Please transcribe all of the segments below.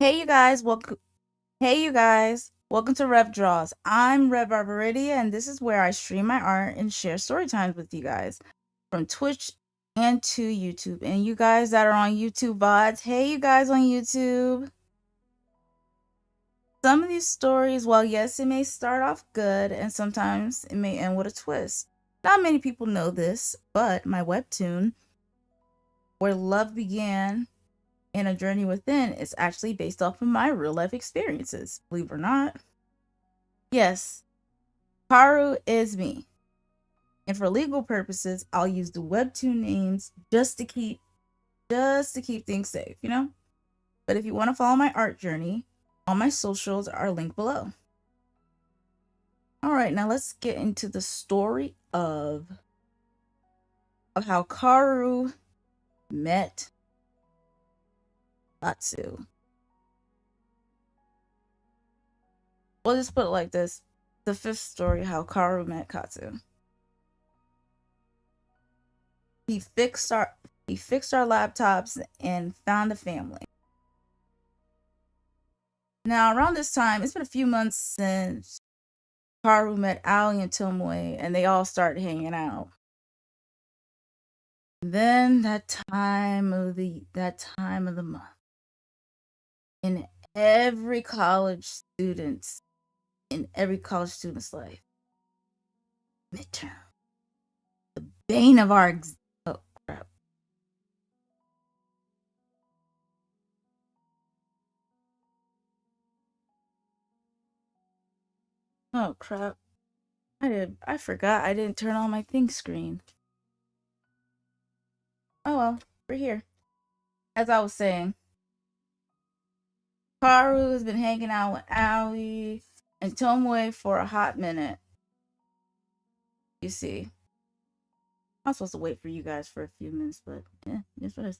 Hey you guys, welcome. Hey you guys, welcome to Rev Draws. I'm Rev Barbaridia, and this is where I stream my art and share story times with you guys from Twitch and to YouTube. And you guys that are on YouTube VODs, hey you guys on YouTube. Some of these stories, well, yes, it may start off good, and sometimes it may end with a twist. Not many people know this, but my webtoon, Where Love Began and A Journey Within, is actually based off of my real life experiences, believe it or not. Yes, Kaoru is me. And for legal purposes, I'll use the webtoon names just to keep things safe, you know? But if you want to follow my art journey, all my socials are linked below. All right, now let's get into the story of how Kaoru met Katsu. We'll just put it like this. The fifth story, how Kaoru met Katsu. He fixed our laptops and found a family. Now, around this time, it's been a few months since Kaoru met Ali and Tomoe, and they all started hanging out. Then that time of the month, in every college student's life, midterm, the bane of our oh crap. Oh crap. I forgot I didn't turn on my thing screen. Oh well, we're here. As I was saying, Kaoru has been hanging out with Ali and Tomoe for a hot minute. You see. I'm supposed to wait for you guys for a few minutes, but yeah, it's what it is.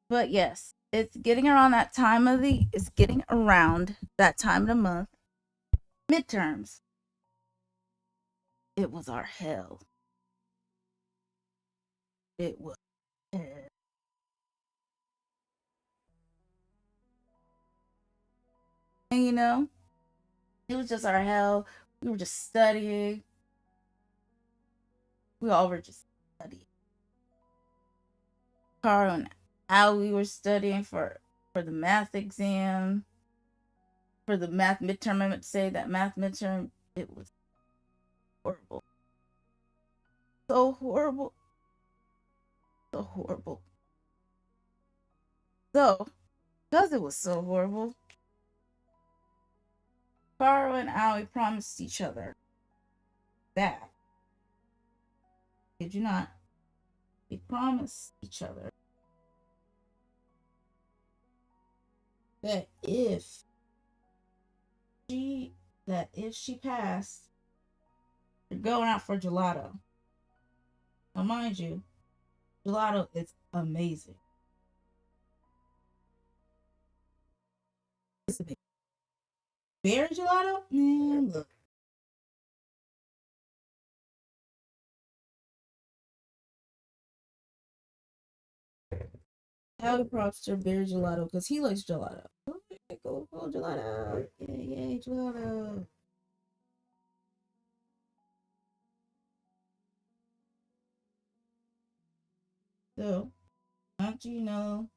But yes, it's getting around that time of the month. Midterms. It was our hell. It was hell. And you know, it was just our hell. We were just studying. We all were just studying. Carl and Al, we were studying for the math exam. For the math midterm, I meant to say that math midterm, it was horrible. So horrible. So horrible. So, because it was so horrible, Kaoru and Aoi promised each other that, did you not? They promised each other that if she passed, they're going out for gelato. Now, mind you, gelato is amazing. Berry gelato? Man, look. Aoi props to berry gelato because he likes gelato. Okay, go gelato. Yay, gelato. So, don't you know,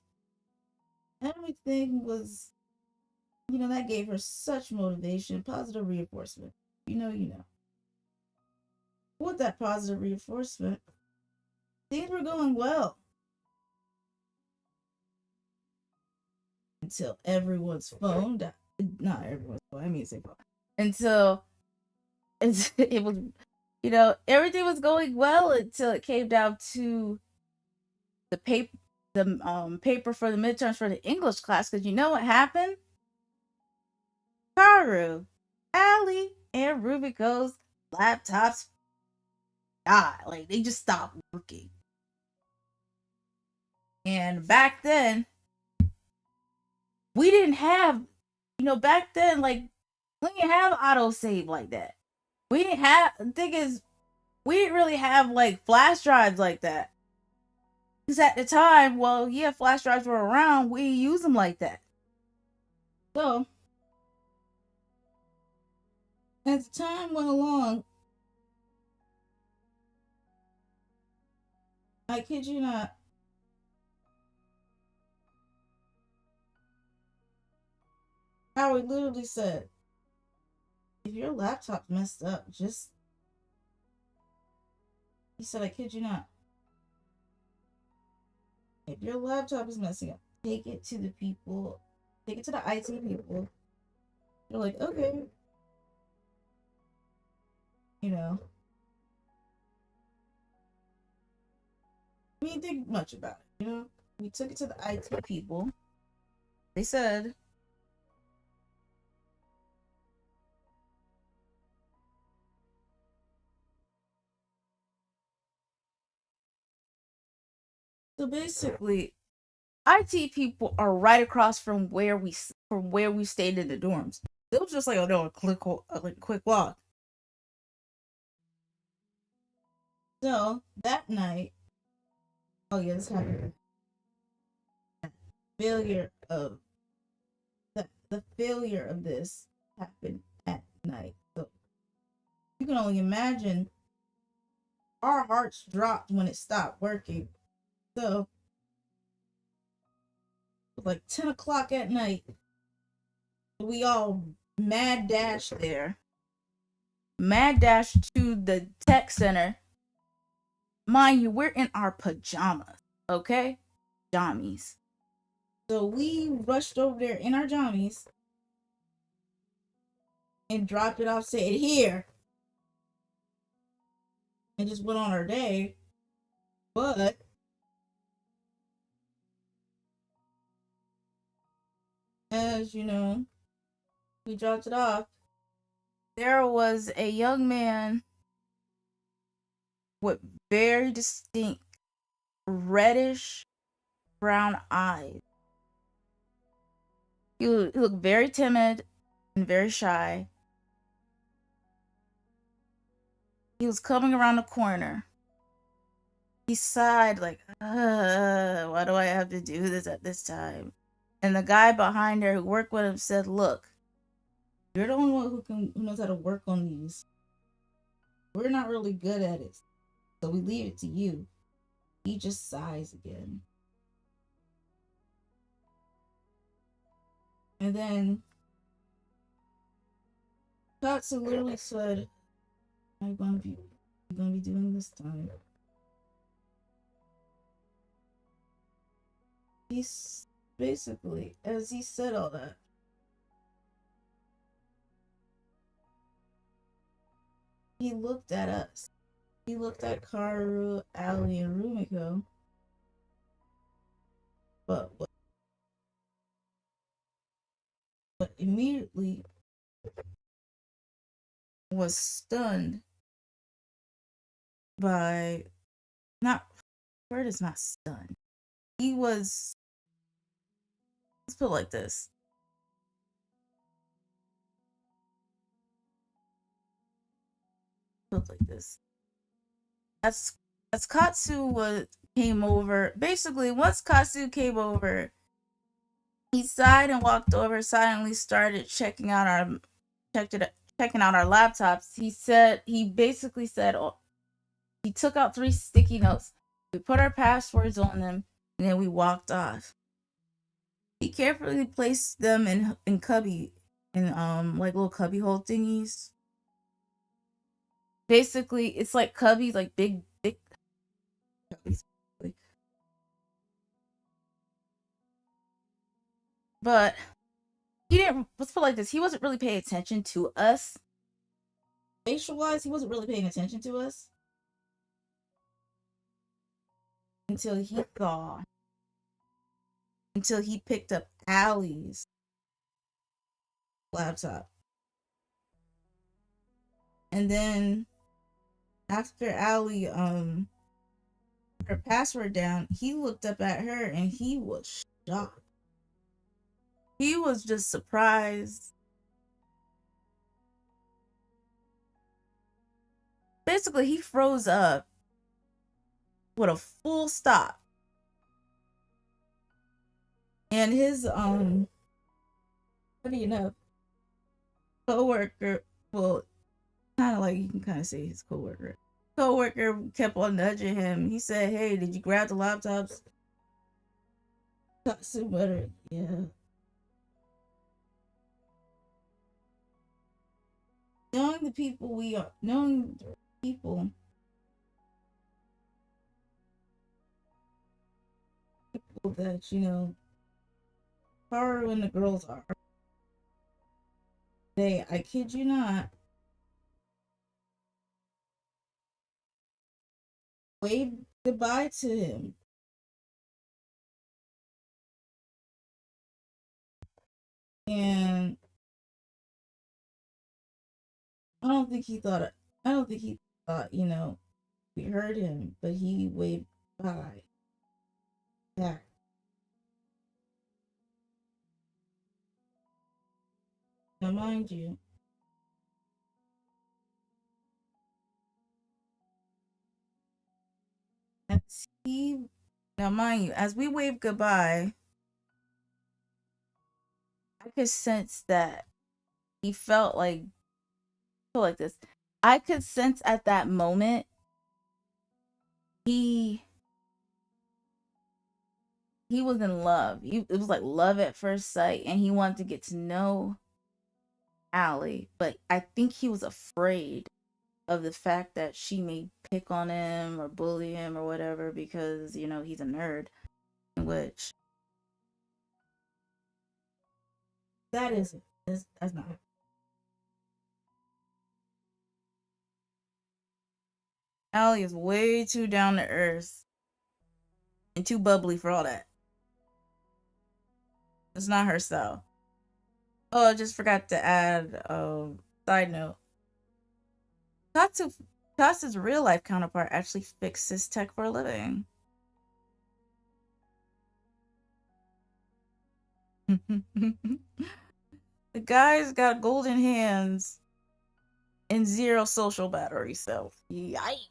everything was, that gave her such motivation, positive reinforcement. You know. With that positive reinforcement, things were going well until everyone's phone died. Not everyone's phone, I mean, say phone. Until it was, everything was going well until it came down to the paper, paper for the midterms for the English class. Because you know what happened? Kaoru, Ali, and Rubiko's laptops died. Like, they just stopped working. And back then, we didn't have, back then, like, we didn't have autosave like that. We didn't have, the thing is, We didn't really have like flash drives like that. Because at the time, well, yeah, flash drives were around. We didn't use them like that. So, as time went along, I kid you not, Howard literally said, if your laptop messed up, just, he said, I kid you not, if your laptop is messing up, take it to the people, take it to the IT people. They're like, okay, you know. We didn't think much about it, you know. We took it to the IT people. They said, so basically, IT people are right across from where we stayed in the dorms. It was just like, oh no, a quick walk. So that night, oh yeah, this happened. Failure of the failure of this happened at night. So you can only imagine our hearts dropped when it stopped working. So it was like 10 o'clock at night. We all mad dash there. Mad dash to the tech center. Mind you, we're in our pajamas, okay? Jammies. So we rushed over there in our jammies and dropped it off, said here, and just went on our day. But as you know, we dropped it off. There was a young man with very distinct reddish brown eyes. He looked very timid and very shy. He was coming around the corner. He sighed like, why do I have to do this at this time? And the guy behind there who worked with him said, look, you're the only one who knows how to work on these. We're not really good at it, so we leave it to you. He just sighs again. And then Katsu literally said, I'm gonna be doing this time. He's basically, as he said all that, he looked at us. He looked at Kaoru, Ali, and Rumiko. But immediately was stunned by, not, word is not stunned. He was, let's put it like this. Put it like this. As Katsu came over, basically once Katsu came over, he sighed and walked over, silently started checking out our laptops. He basically said, oh, he took out 3 sticky notes. We put our passwords on them, and then we walked off. He carefully placed them in like little cubby hole thingies. Basically, it's like cubbies, like big cubbies. But he didn't, let's put it like this, he wasn't really paying attention to us. Facial wise, he wasn't really paying attention to us until he picked up Allie's laptop. And then after Allie put her password down, he looked up at her and he was shocked. He was just surprised. Basically, he froze up with a full stop. And his what do you know, coworker, well, kind of like you can kind of say his coworker kept on nudging him. He said, "Hey, did you grab the laptops?" Katsu muttered, "Yeah." Knowing the people we are, knowing the people that Kaoru and the girls are, they, I kid you not, waved goodbye to him. And I don't think he thought, I don't think he thought, we heard him, but he waved bye back. Now, mind you, as he, now mind you, as we waved goodbye, I could sense that he felt like this. I could sense at that moment he he was in love. It was like love at first sight, and he wanted to get to know Allie, but I think he was afraid of the fact that she may pick on him or bully him or whatever because he's a nerd, which that isn't. That's not. Allie is way too down to earth and too bubbly for all that. It's not her style. Oh, I just forgot to add side note. Katsu Katsu's real life counterpart actually fixes tech for a living. The guy's got golden hands and zero social battery, so yikes.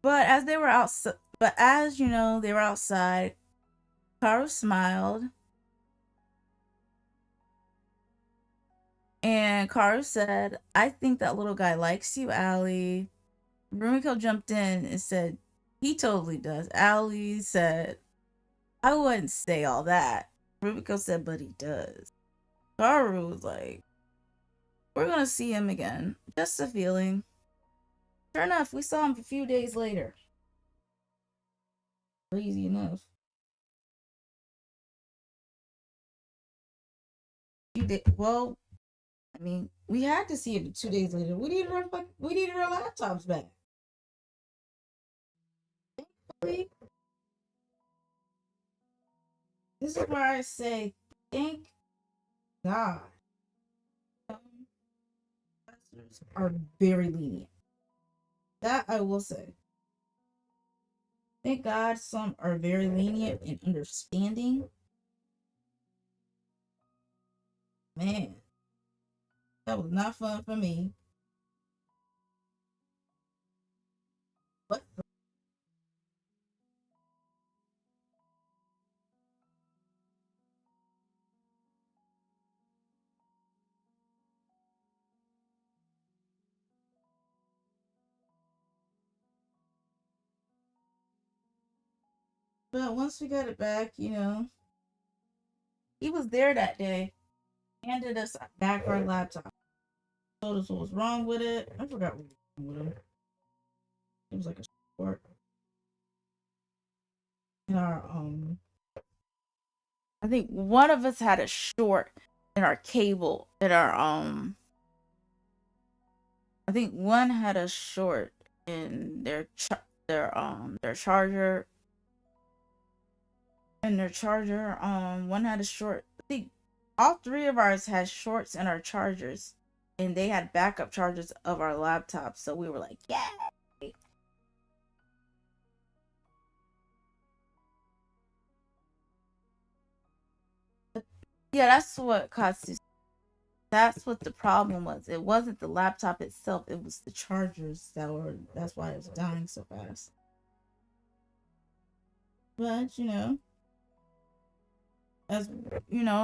But as they were outside, but as they were outside, Kaoru smiled, and Kaoru said, "I think that little guy likes you, Allie." Rumiko jumped in and said, "He totally does." Allie said, "I wouldn't say all that." Rumiko said, "But he does." Kaoru was like, "We're gonna see him again. Just a feeling." Sure enough, we saw him a few days later. Crazy enough. Well, I mean, we had to see it 2 days later. We needed our laptops back. Thankfully, this is where I say thank God. Professors are very lenient. That I will say. Thank God some are very lenient and understanding. Man, that was not fun for me. But once we got it back, he was there that day. Handed us back our laptop. Told us what was wrong with it. I forgot what was wrong with it. It was like a short. In our I think one of us had a short in our cable. In our I think one had a short in their charger. And their charger. One had a short. I think all three of ours had shorts in our chargers, and they had backup chargers of our laptops. So we were like, yeah. Yeah, that's what Katsu. That's what the problem was. It wasn't the laptop itself, it was the chargers that's why it was dying so fast. But, as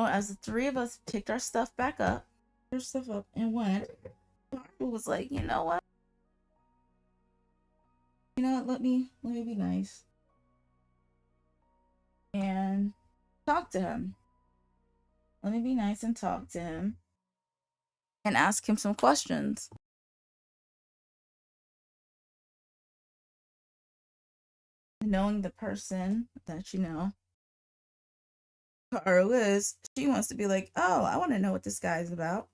as the three of us picked our stuff back up, our stuff up and went, Kaoru was like, let me be nice and talk to him. Let me be nice and talk to him and ask him some questions. Knowing the person that Kaoru is, she wants to be like, oh, I want to know what this guy is about.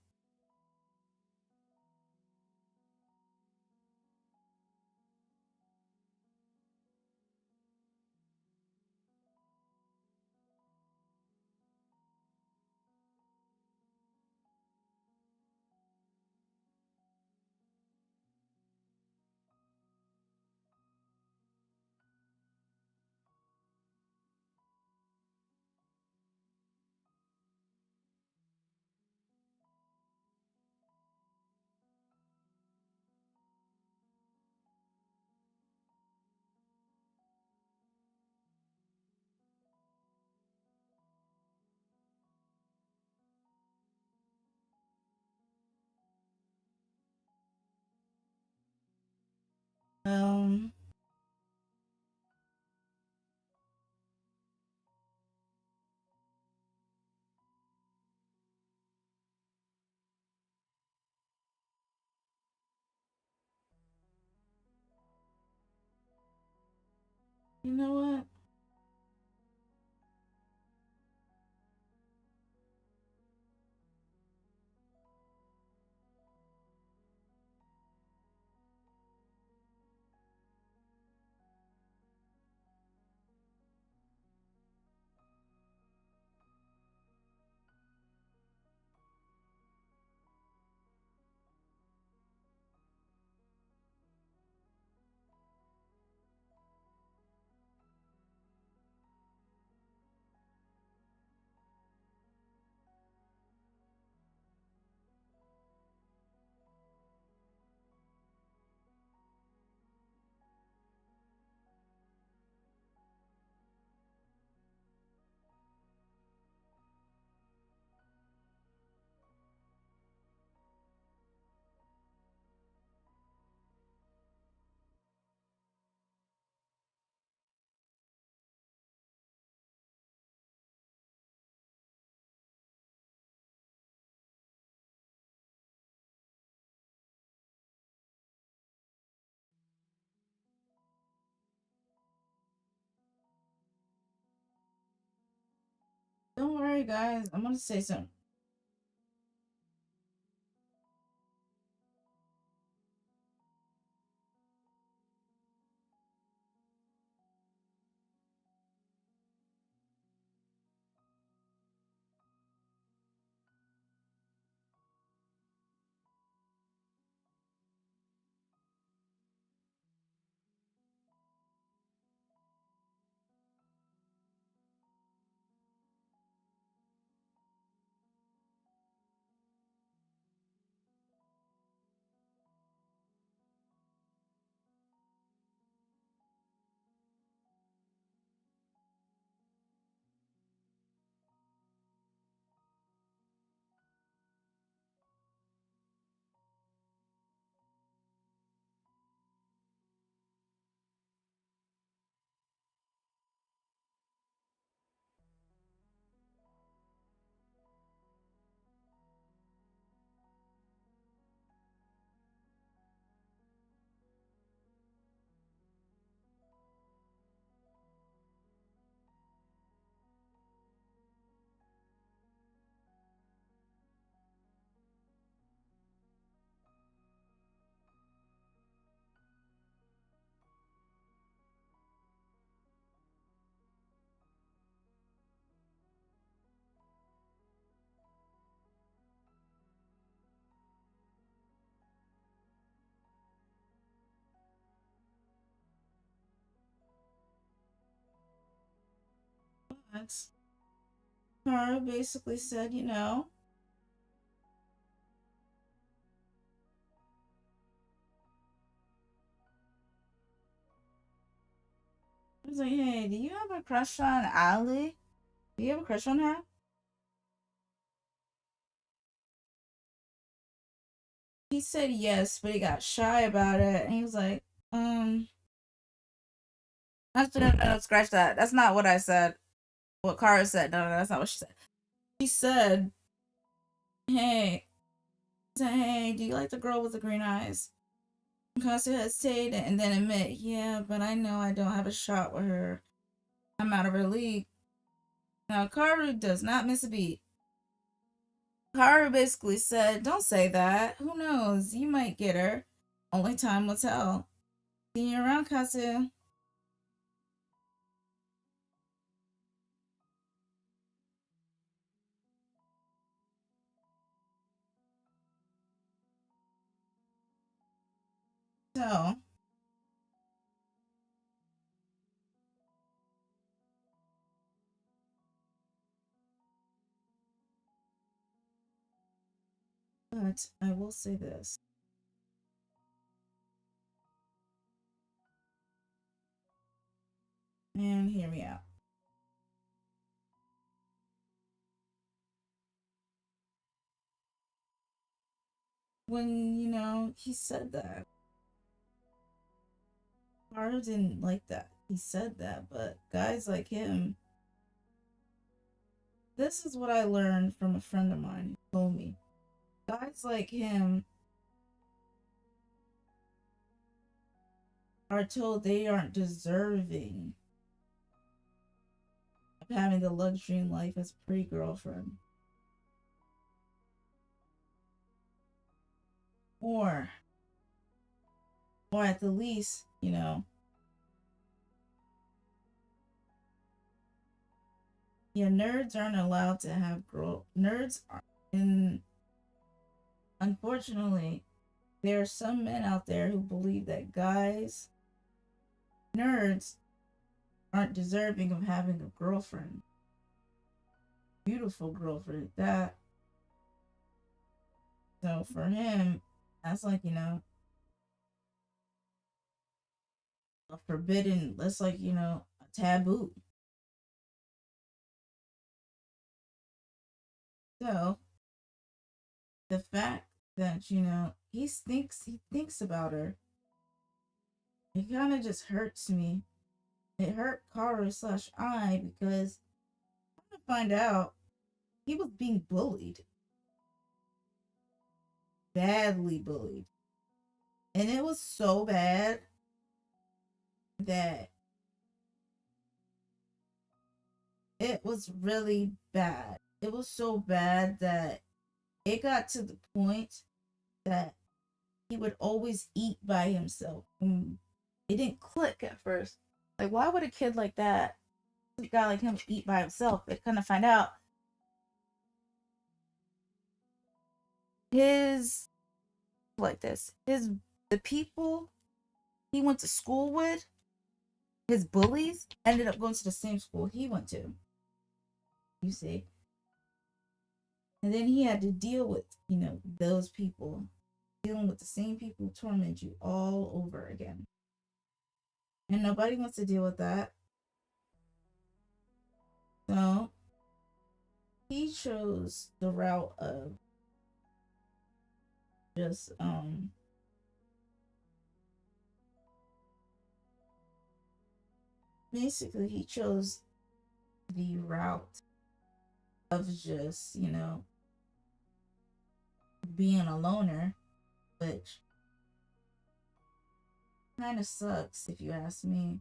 Um, you know what? Don't worry, guys. I'm gonna say something. But Kara basically said, I was like, hey, do you have a crush on Ali? Do you have a crush on her? He said yes, but he got shy about it. And he was like, actually, no, scratch that. That's not what I said. What Kara said. No, that's not what she said. She said, hey, hey, do you like the girl with the green eyes? Katsu hesitated and then admit, yeah, but I know I don't have a shot with her. I'm out of her league. Now, Kaoru does not miss a beat. Kaoru basically said, don't say that. Who knows? You might get her. Only time will tell. See you around, Katsu. So, but I will say this. And hear me out. When, he said that, Kaoru didn't like that. He said that, but guys like him, this is what I learned from a friend of mine who told me. Guys like him are told they aren't deserving of having the luxury in life as a pretty girlfriend. Or at the least, yeah, nerds aren't allowed to have nerds are and unfortunately there are some men out there who believe that guys, nerds, aren't deserving of having a girlfriend. Beautiful girlfriend at that. So for him, that's like, a forbidden, that's like, a taboo. So the fact that, he thinks about her, it kind of just hurts me. It hurt Kaoru slash I because I find out he was being bullied, badly bullied. And it was so bad that it was really bad. It was so bad that it got to the point that he would always eat by himself. And it didn't click at first. Like, why would a kid like that, a guy like him, eat by himself? They kind of find out his, like this, the people he went to school with, his bullies, ended up going to the same school he went to. You see? And then he had to deal with, those people, dealing with the same people who torment you all over again. And nobody wants to deal with that. So he chose the route of just basically he chose the route of just, being a loner, which kind of sucks if you ask me.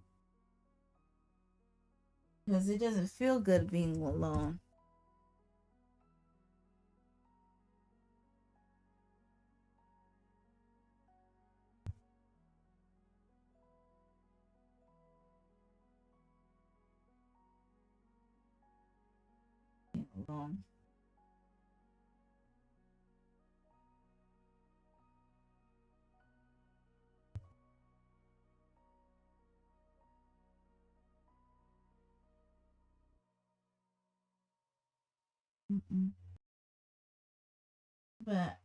Because it doesn't feel good being alone. Alone. Mm-mm. But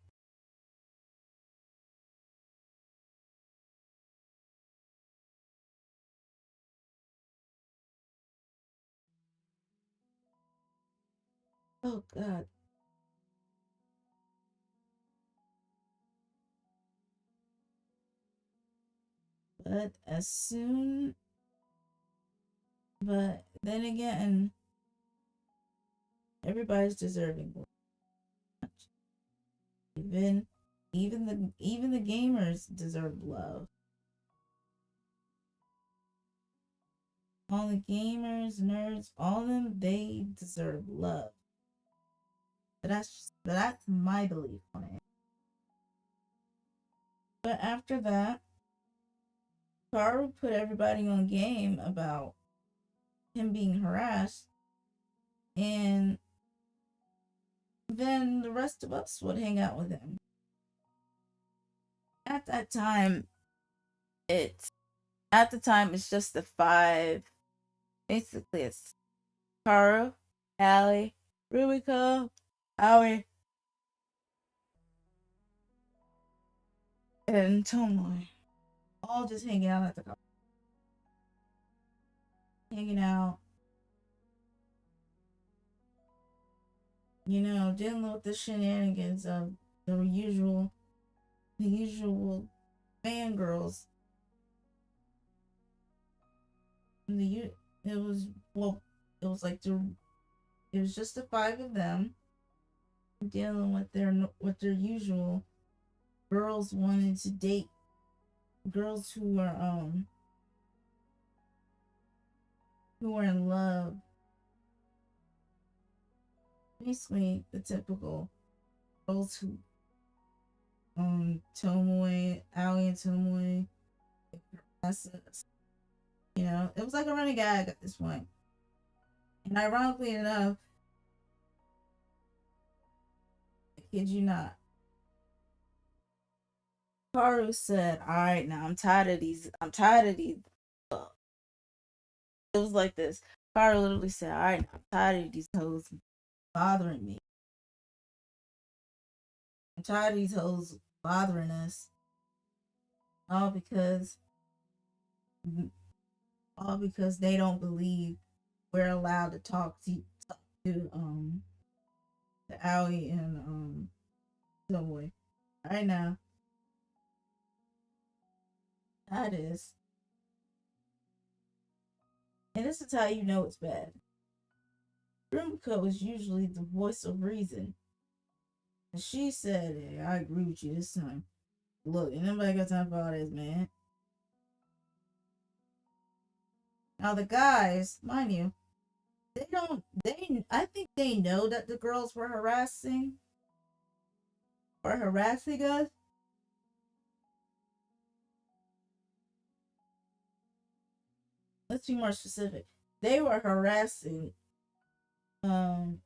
Oh God. But as soon, but then again, everybody's deserving. Even even the gamers deserve love. All the gamers, nerds, all of them, they deserve love. But that's my belief on it. But after that, Kaoru put everybody on game about him being harassed, and then the rest of us would hang out with him. At that time, it's it's just the five. Basically, it's Kaoru, Allie, Rumiko, Aoi, and Tomoe. All just hanging out at the car. Hanging out, dealing with the shenanigans of the usual fangirls. It was well, it was like it was just the five of them dealing with their usual girls wanting to date girls who are in love. Basically, the typical girls who Tomoe, Aoi and Tomoe, it was like a running gag at this point. And ironically enough, I kid you not, Kaoru said, "All right, now I'm tired of these. I'm tired of these." It was like this. Kaoru literally said, "All right, now I'm tired of these hoes bothering me. I'm tired of these hoes bothering us, all because all because they don't believe we're allowed to talk to Aoi and Tomoe. Right now, that is, and this is how you know it's bad. Rumiko is usually the voice of reason, and she said, "Hey, I agree with you this time. Look, ain't nobody got time for all this, man." Now the guys, mind you, they don't. I think they know that the girls were harassing us. Let's be more specific. They were harassing um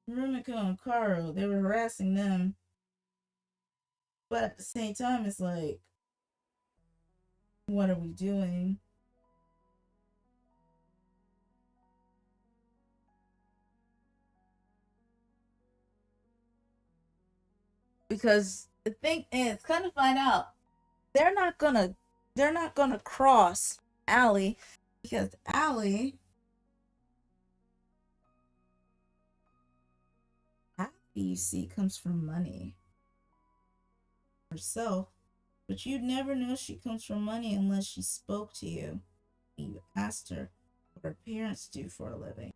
Rumiko and Kaoru. They were harassing them, but at the same time, it's like, what are we doing? Because the thing is, kind of find out they're not gonna cross Allie, because Allie, you see, comes from money herself, but you'd never know she comes from money unless she spoke to you. You asked her what her parents do for a living.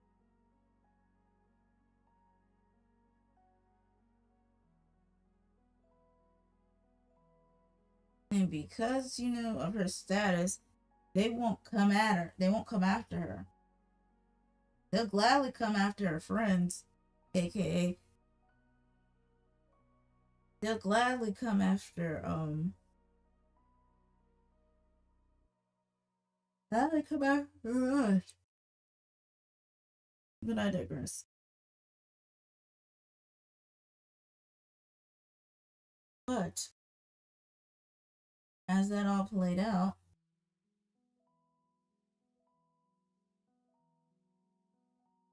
And because, of her status, they won't come at her. They won't come after her. They'll gladly come after her friends, aka they'll gladly come after gladly come after us. But I digress. But as that all played out,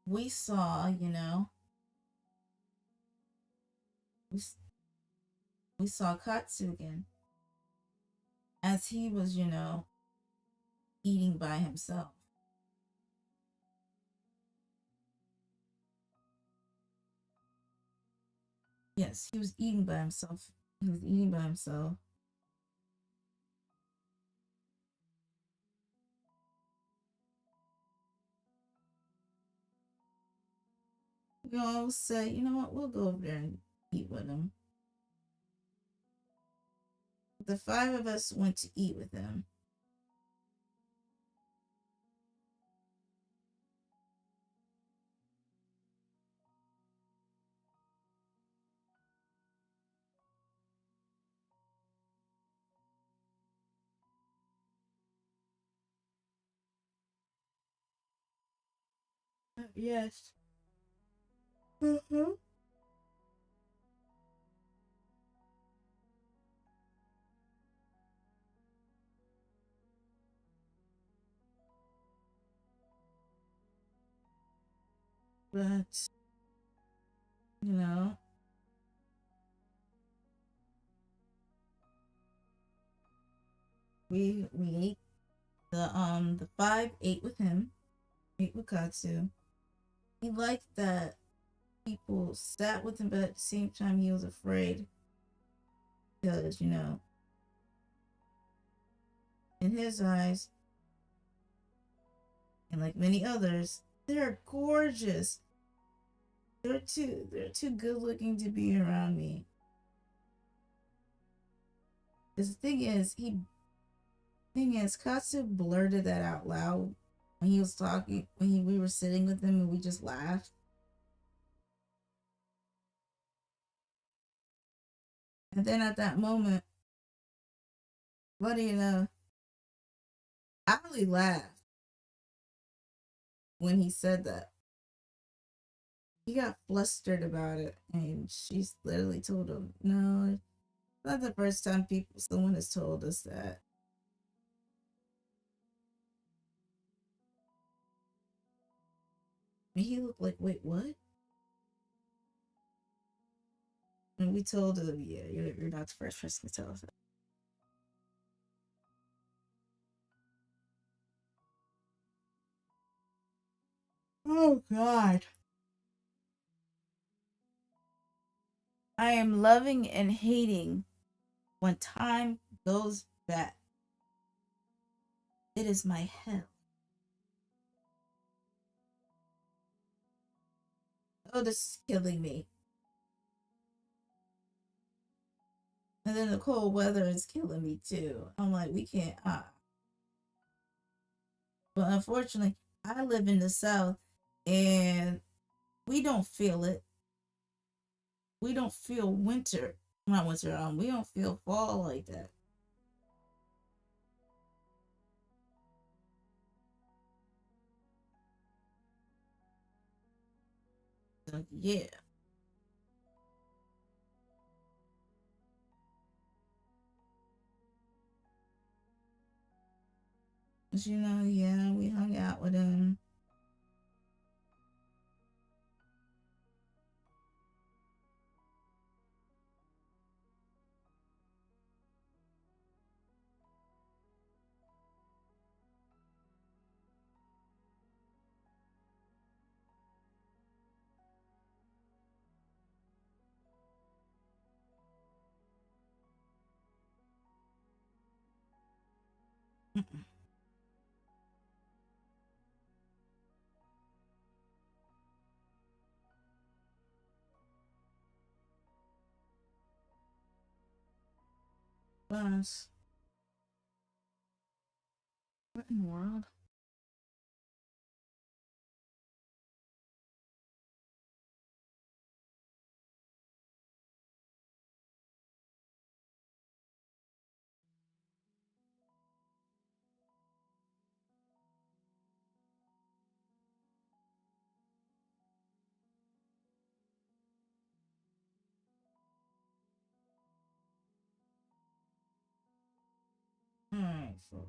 we saw, we, we saw Katsu again as he was, eating by himself. Yes, he was eating by himself. He was eating by himself. We all said, you know what, we'll go over there and eat with him. The five of us went to eat with him. Yes. Mm-hmm. But, you know, we ate the five ate with him, ate with Katsu. He liked that people sat with him, but at the same time he was afraid because, in his eyes, and like many others, they're gorgeous. They're too good looking to be around me. Because the thing is, Katsu blurted that out loud when he was talking, we were sitting with him and we just laughed. And then at that moment, what do you know? I really laughed when he said that. He got flustered about it, and she's literally told him, "No, it's not the first time someone has told us that." And he looked like, "Wait, what?" And we told him, "Yeah, you're not the first person to tell us that." Oh God. I am loving and hating when time goes back. It is my hell. Oh, this is killing me. And then the cold weather is killing me too. I'm like, we can't. But unfortunately, I live in the South and we don't feel it. We don't feel winter. Not winter, we don't feel fall like that. So, yeah. But yeah, we hung out with him. But what in the world? Alright, so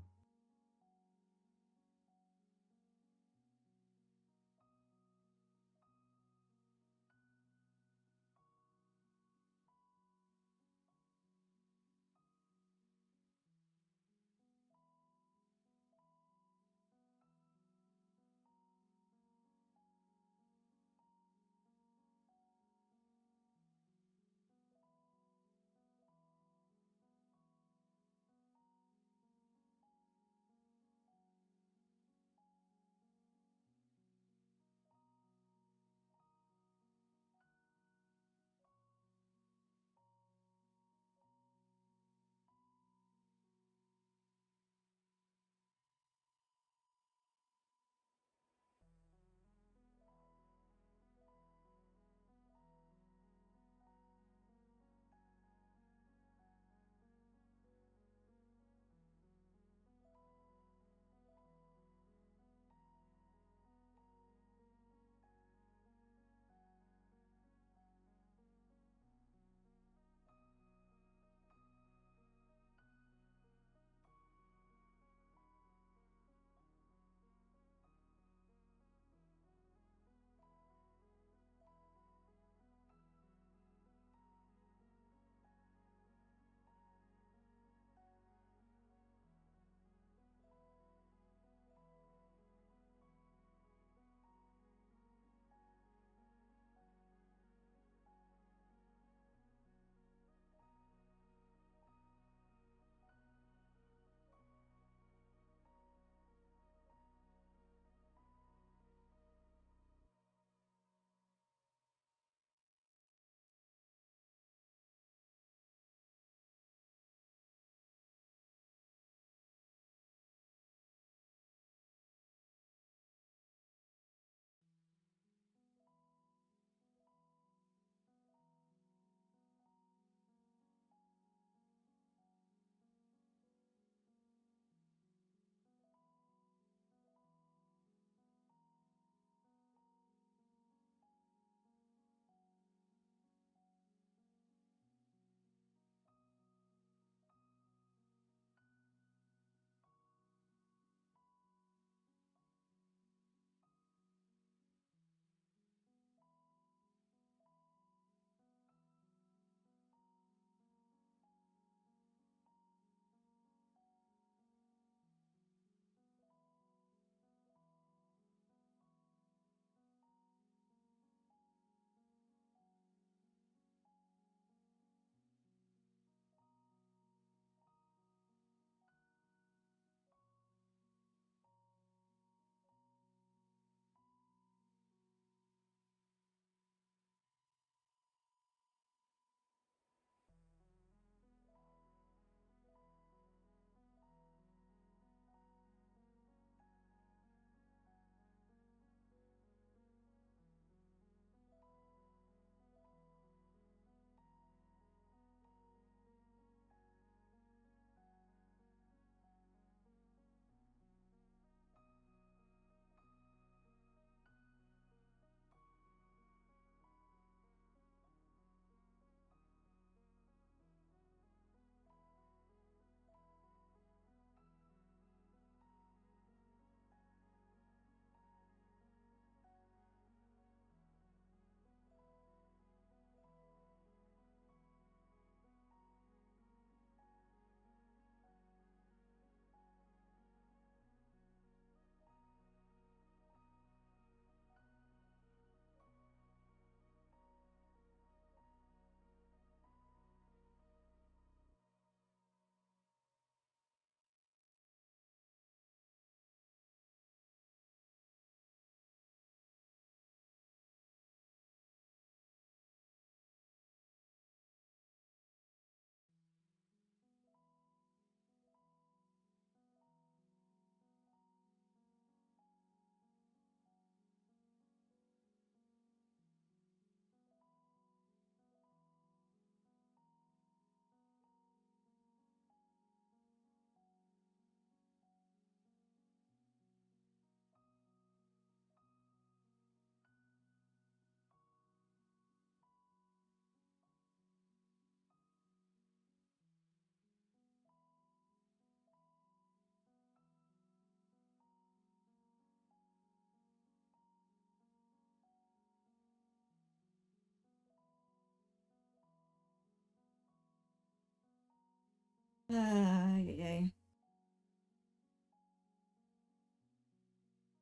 Yay.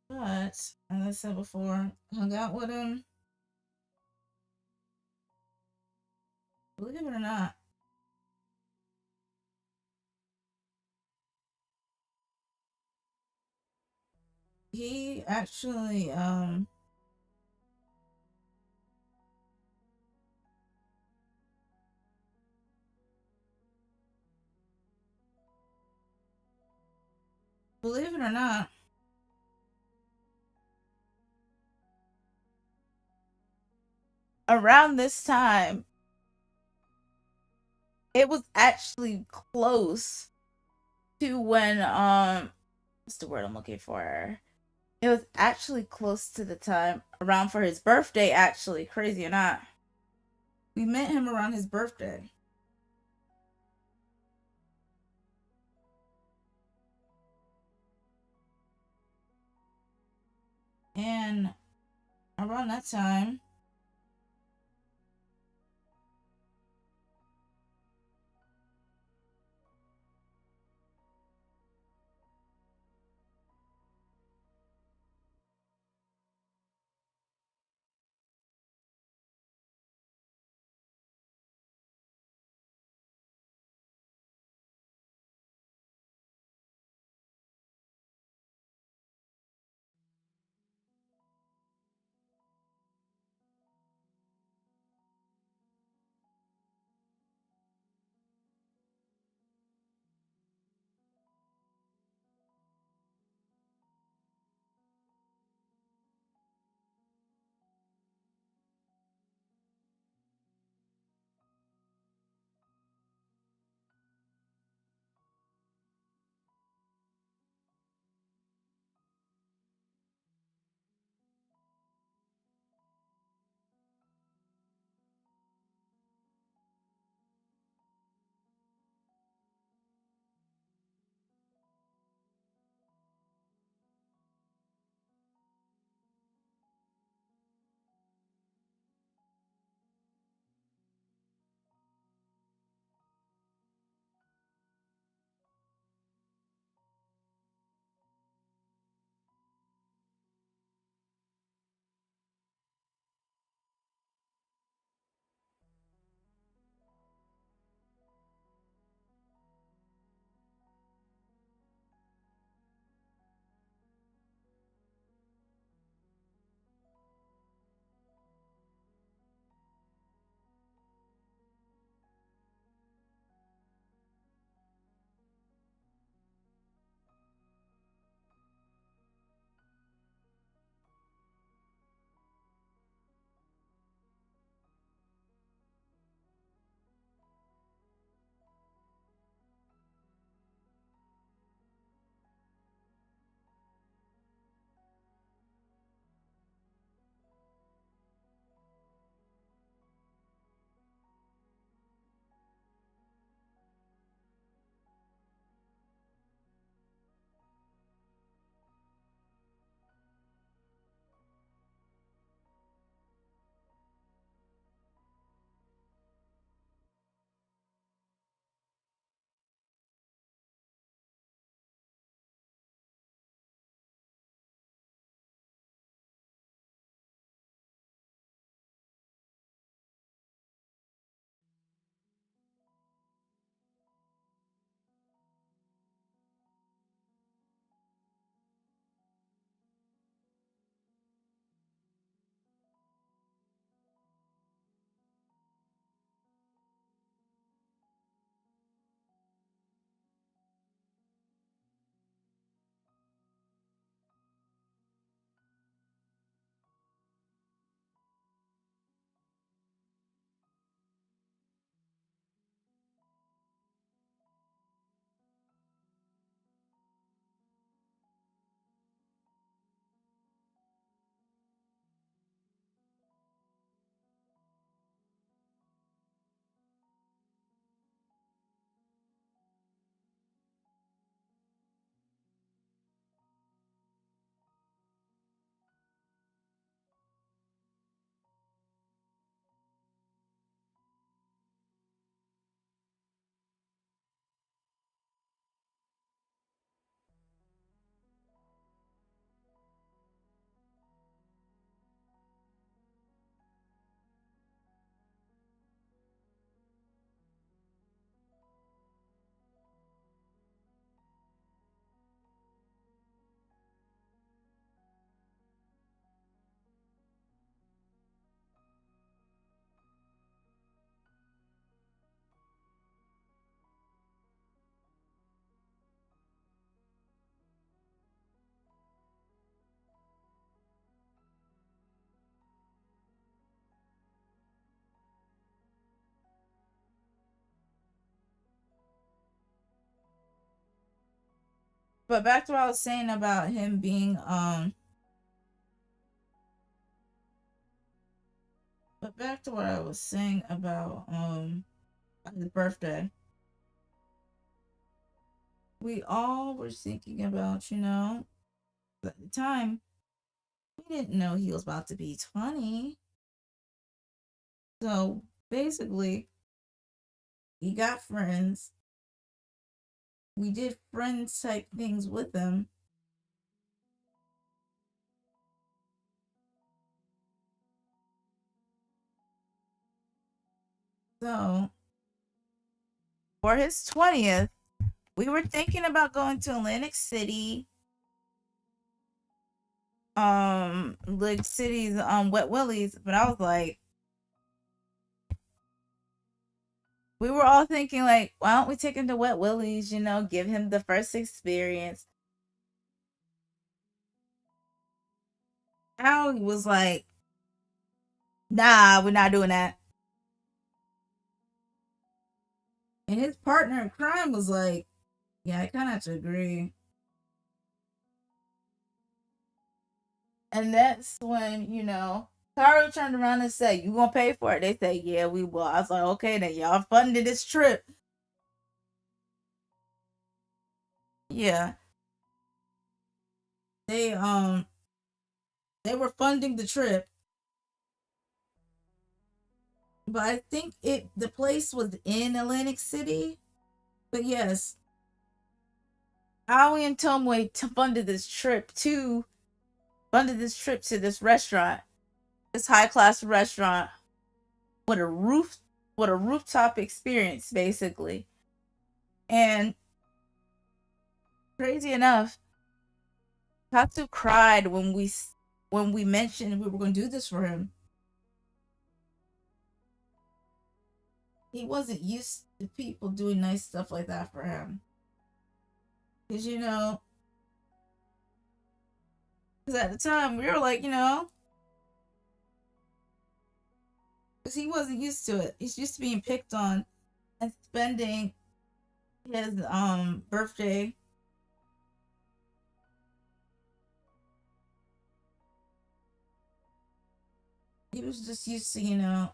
But as I said before, hung out with him. Believe it or not, he actually believe it or not, around this time, it was actually close to when what's the word I'm looking for? It was actually close to the time around for his birthday, actually, crazy or not. We met him around his birthday. And around that time, But back to what I was saying about him being but back to what I was saying about his birthday. We all were thinking about, at the time, we didn't know he was about to be 20. So basically, he got friends. We did friends type things with him. So for his 20th, we were thinking about going to Atlantic City, like cities, Wet Willies, but I was like, we were all thinking like, why don't we take him to Wet Willies, give him the first experience. Howie was like, nah, we're not doing that. And his partner in crime was like, yeah, I kind of have to agree. And that's when, Kaoru turned around and said, you gonna pay for it? They said, yeah, we will. I was like, okay, then y'all funded this trip. Yeah. They were funding the trip. But I think the place was in Atlantic City. But yes, Aoi and Tomoe funded this trip to this restaurant, this high class restaurant with a rooftop experience basically. And crazy enough, Katsu cried when we mentioned we were going to do this for him. He wasn't used to people doing nice stuff like that for him. Because, because at the time we were like, because he wasn't used to it. He's used to being picked on and spending his birthday. He was just used to,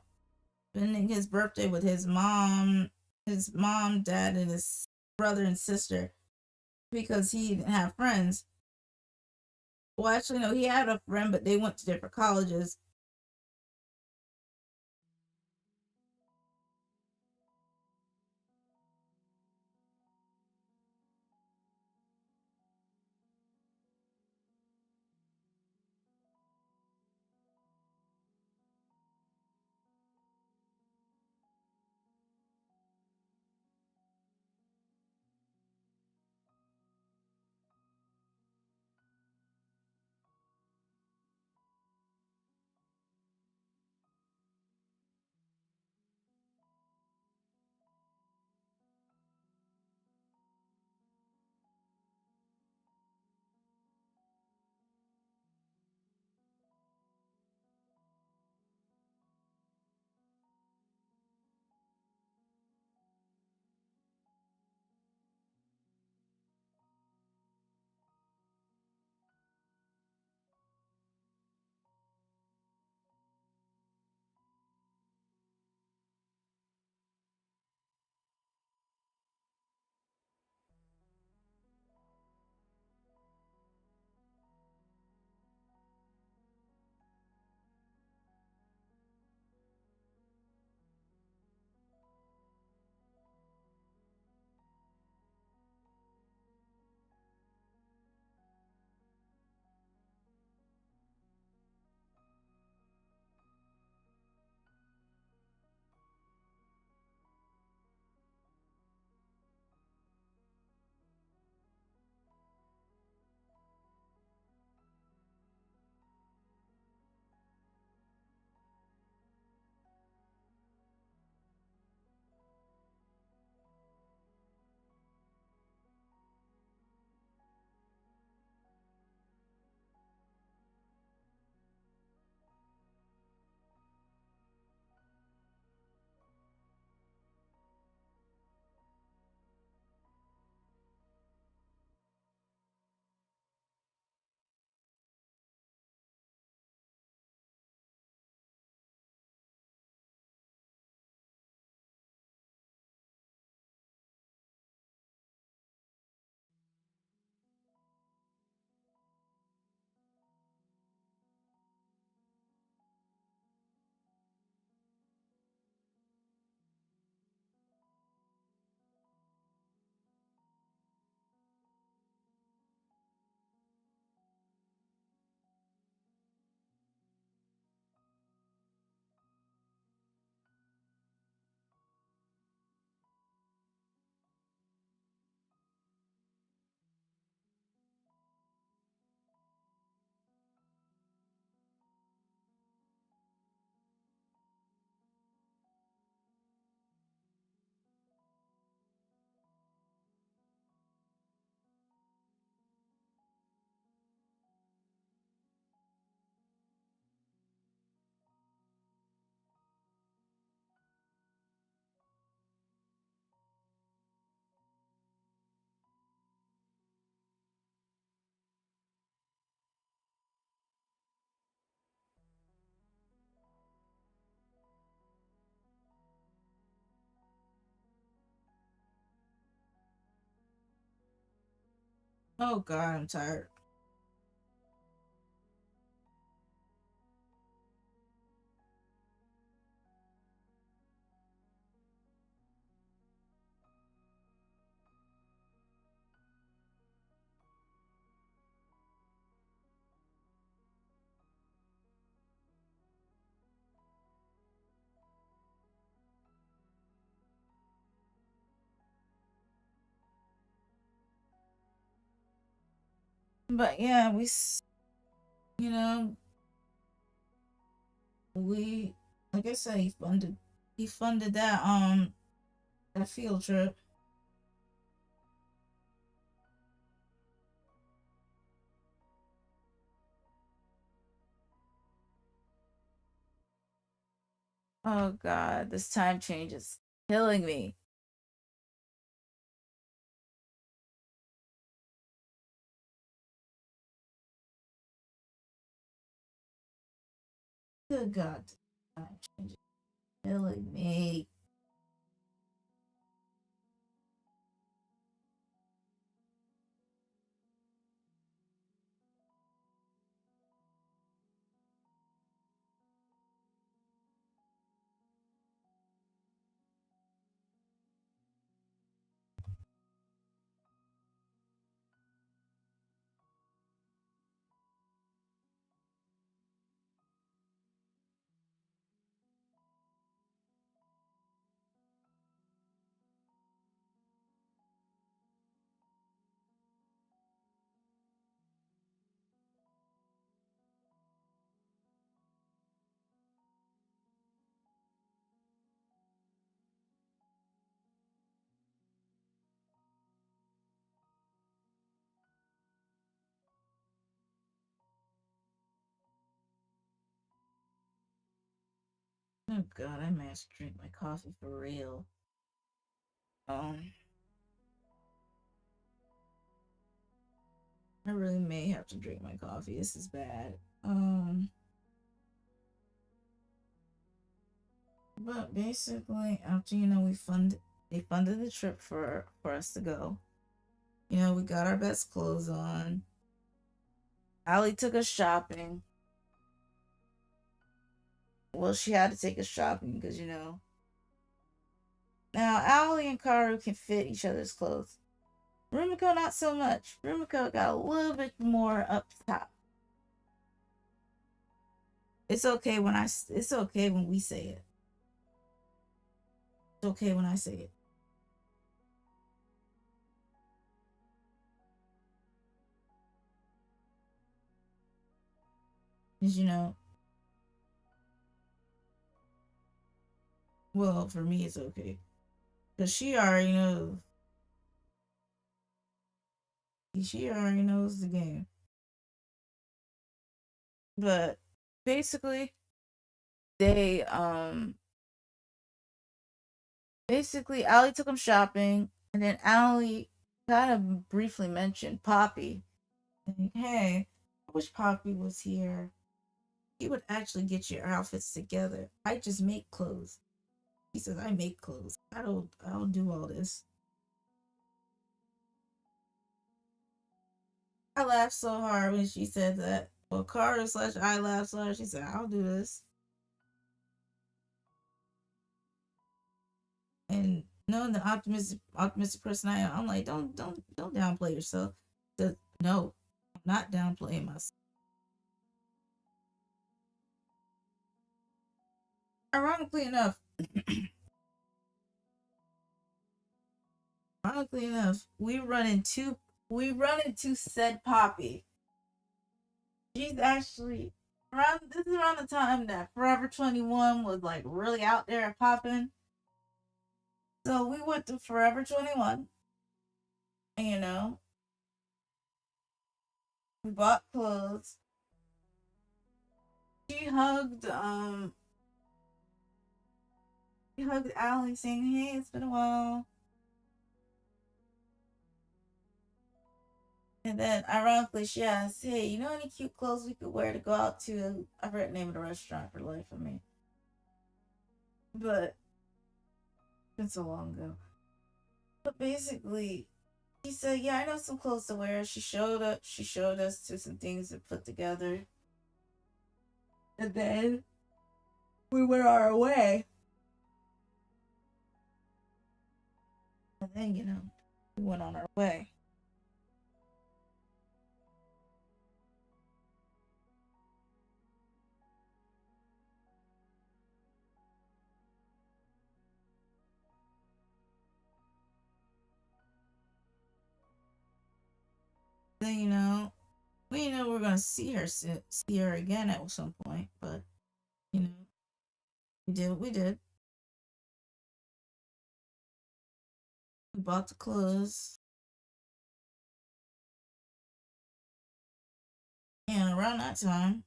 spending his birthday with his mom, dad, and his brother and sister because he didn't have friends. Well, actually, no, he had a friend, but they went to different colleges. Oh God, I'm tired. But yeah, you know, we, like I said, he funded that field trip. Oh God, this time change is killing me. Good God, this time change is killing me. Oh God, I may have to drink my coffee for real. Um, I really may have to drink my coffee. This is bad. But basically, after they funded the trip for us to go. We got our best clothes on. Ali took us shopping. Well, she had to take us shopping because now Ali and Kaoru can fit each other's clothes. Rumiko not so much. Rumiko got a little bit more up top. It's okay when we say it. It's okay when I say it. Because well, for me it's okay. Because she already knows the game. But basically, they basically Ali took him shopping, and then Ali kind of briefly mentioned Poppy. Like, hey, I wish Poppy was here. He would actually get your outfits together. I just make clothes. He says I make clothes. I don't do all this. I laughed so hard when she said that. Well, Cara slash I laughed so hard. She said, "I'll do this." And knowing the optimistic person I am, I'm like, don't downplay yourself. No, I'm not downplaying myself. Ironically enough, ironically enough, we run into said Poppy. She's actually around. This is around the time that Forever 21 was like really out there popping. So we went to Forever 21, and we bought clothes. She hugged um she hugged Allie, saying, "Hey, it's been a while." And then, ironically, she asked, "Hey, you know any cute clothes we could wear to go out to?" I forgot the name of the restaurant for the life of me, but it's been so long ago. But basically, He said, "Yeah, I know some clothes to wear." She showed up. She showed us to some things to put together, and then we went our way. And then we went on our way. Then we know we're gonna see her again at some point, but you know, we did what we did. We bought the clothes, and around that time,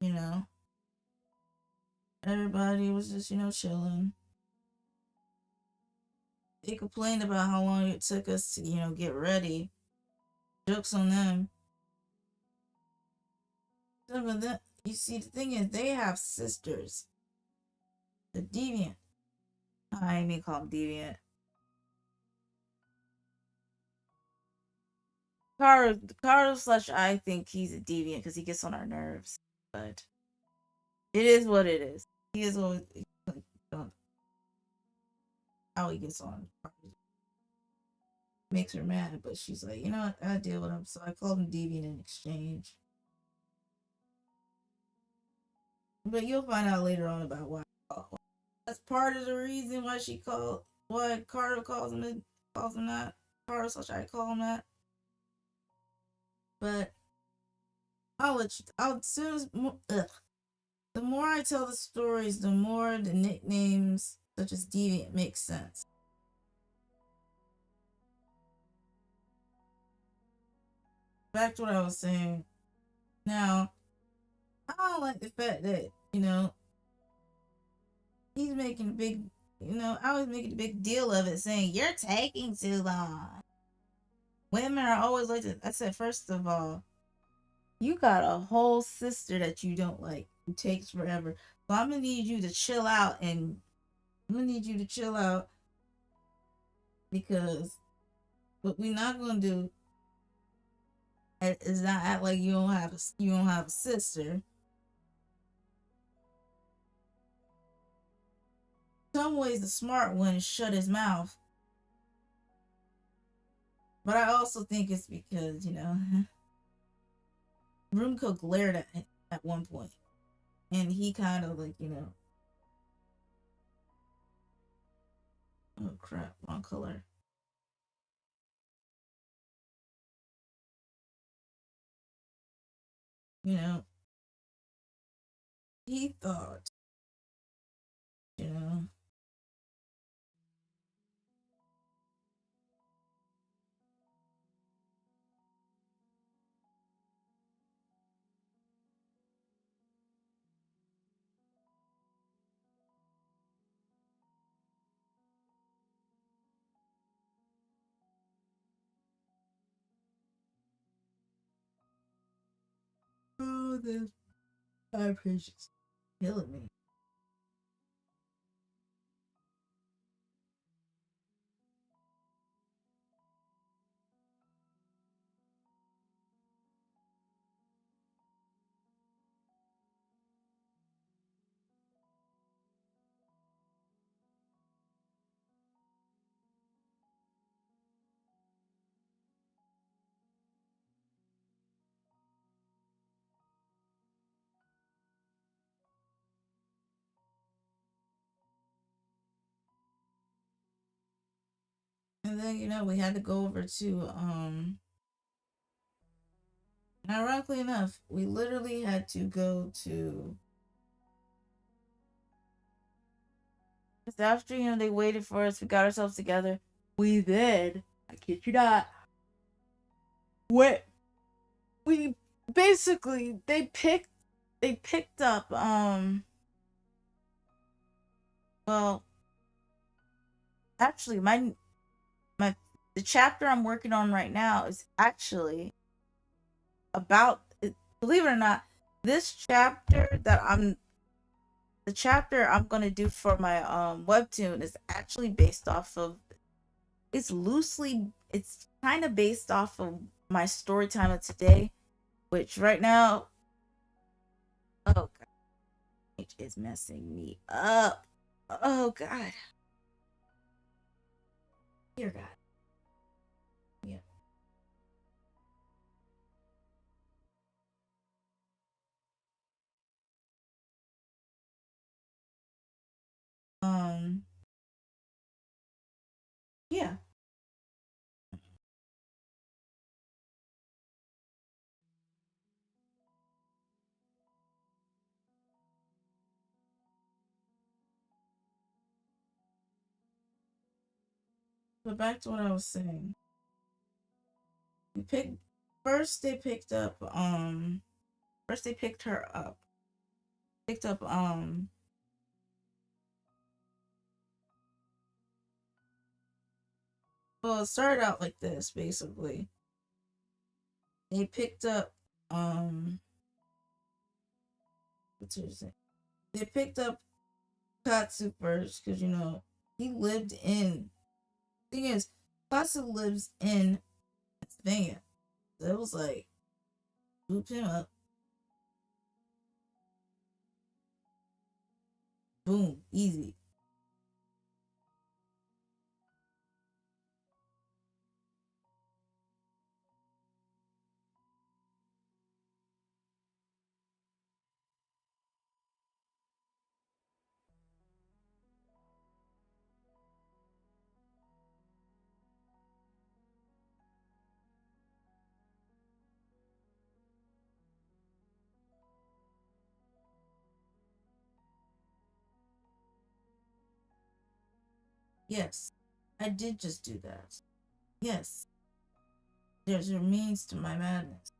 you know, everybody was just chilling. They complained about how long it took us to get ready. Jokes on them. Some of them, you see, the thing is, they have sisters. The deviant. I ain't mean call them deviant. Kaoru slash I think he's a deviant because he gets on our nerves. But it is what it is. He is always how he gets on. Makes her mad, but she's like, you know what, I deal with him. So I called him deviant in exchange. But you'll find out later on about why. That's part of the reason why why Kaoru calls him that. Kaoru slash I call him that. But as soon as, the more I tell the stories, the more the nicknames, such as deviant, make sense. Back to what I was saying. Now, I don't like the fact that, he's making a big, I was making a big deal of it, saying, "You're taking too long." Women are always like this. I said, first of all, you got a whole sister that you don't like, who takes forever. So I'm gonna need you to chill out, because what we're not gonna do is not act like you don't have a sister. Some ways the smart one is shut his mouth. But I also think it's because, Rumiko glared at him at one point. And he kind of like, oh crap, wrong color. You know, he thought, you know, oh, this high patience killing me. And then, we had to go over to, ironically enough, we literally had to go to, after, they waited for us, we got ourselves together. We then, I kid you not, what we basically, they picked up, well, actually, the chapter I'm working on right now is actually about, believe it or not, this chapter the chapter I'm gonna do for my webtoon is actually based off of, it's loosely it's kind of based off of my story time of today, which right now, oh god, it is messing me up. Oh god, dear God, yeah. Um, yeah. But back to what I was saying. We picked first. They picked up. First they picked her up. Picked up. Well, it started out like this basically. They picked up. What's his name? They picked up Katsu first because he lived in. Thing is, Katsu lives in Pennsylvania. So it was like, swoop him up, boom, easy. Yes, I did just do that. Yes, there's a means to my madness.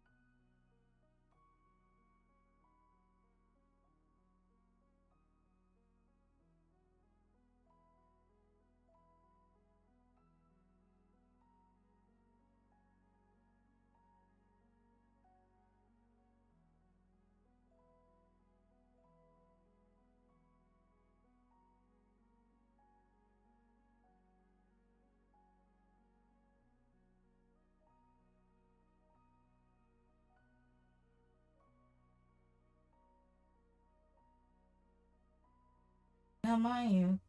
Now, mind you,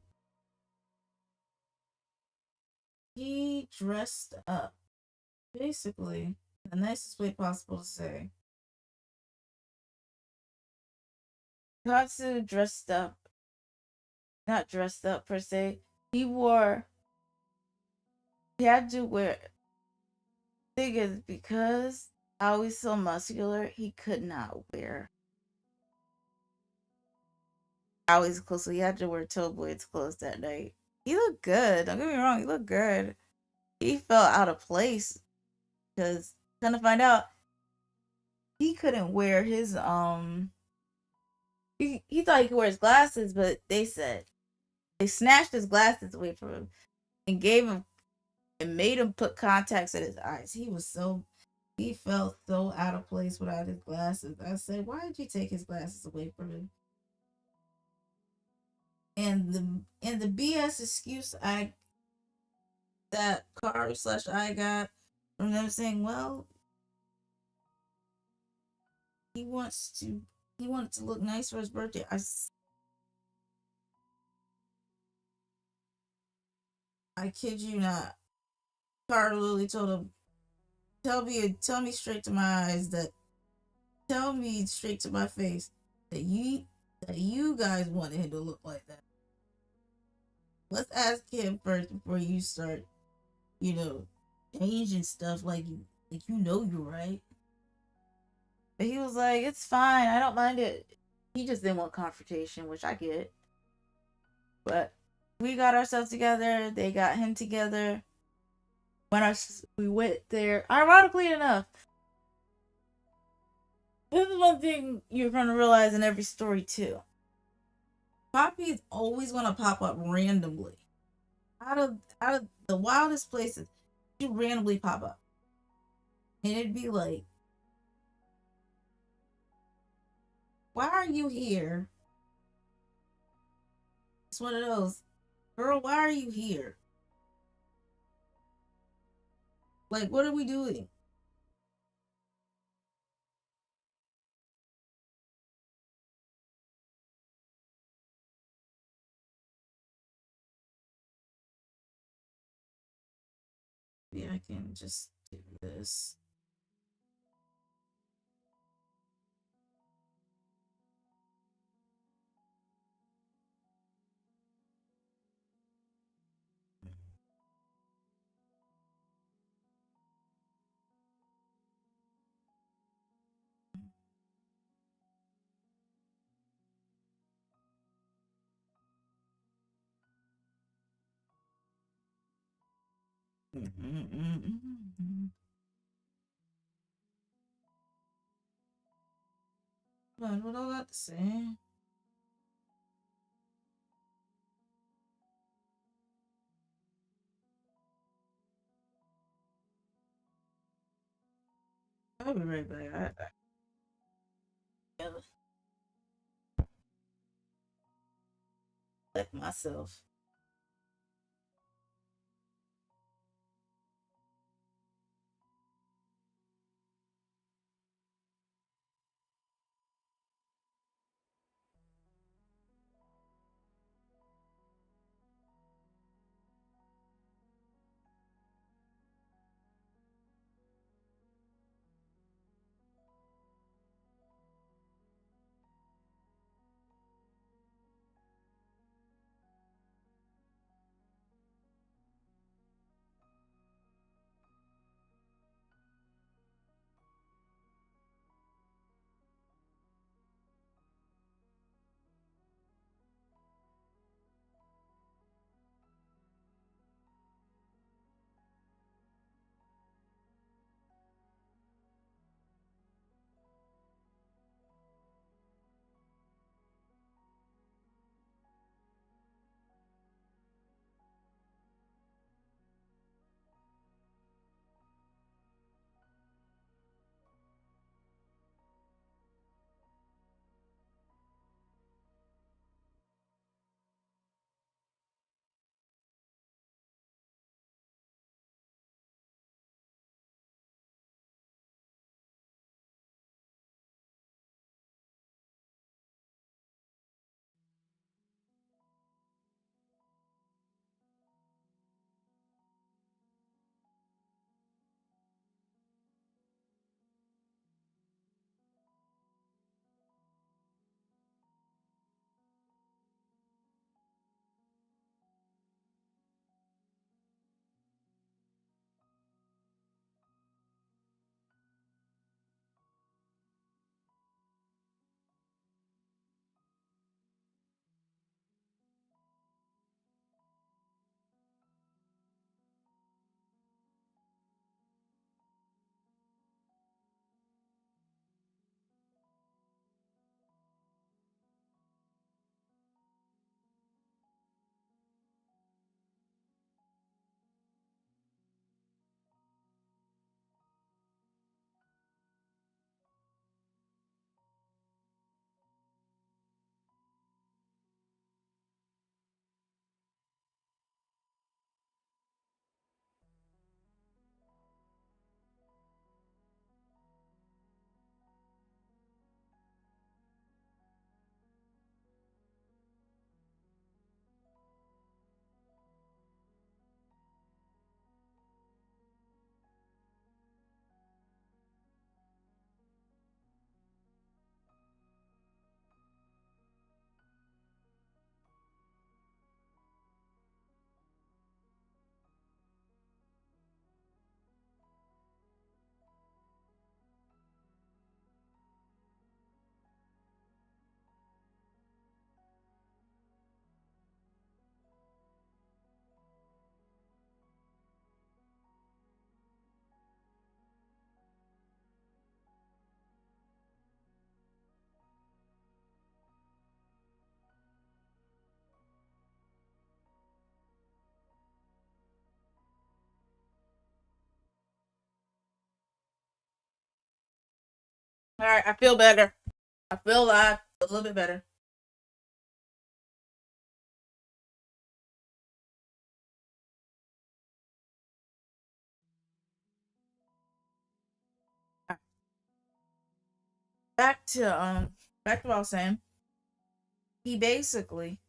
he dressed up, basically, the nicest way possible to say. Katsu dressed up, not dressed up per se. He wore, he had to wear, thing is, because Aoi's so muscular, he could not wear Aoi's clothes, so he had to wear Toboy's clothes that night. He looked good, don't get me wrong, he looked good. He felt out of place because, kind of find out, he couldn't wear his, he thought he could wear his glasses, but they said, they snatched his glasses away from him and gave him and made him put contacts in his eyes. He felt so out of place without his glasses. I said, why did you take his glasses away from him? And the BS excuse I that Kaoru slash I got from them saying, well, he wants to he wanted to look nice for his birthday. I kid you not. Kaoru literally told him, tell me straight to my eyes that tell me straight to my face that you guys wanted him to look like that. Let's ask him first before you start, you know, changing stuff like you're right. But he was like, it's fine, I don't mind it. He just didn't want confrontation, which I get. But we got ourselves together, they got him together. We went there, ironically enough, this is one thing you're gonna realize in every story too. Poppy is always gonna pop up randomly. Out of the wildest places, she randomly pop up. And it'd be like, why are you here? It's one of those, girl, why are you here? Like, what are we doing? Yeah, I can just do this. But what I got to say? I'll be right back. I like myself. All right, I feel better. I feel a little bit better. back to back to what I was saying. He basically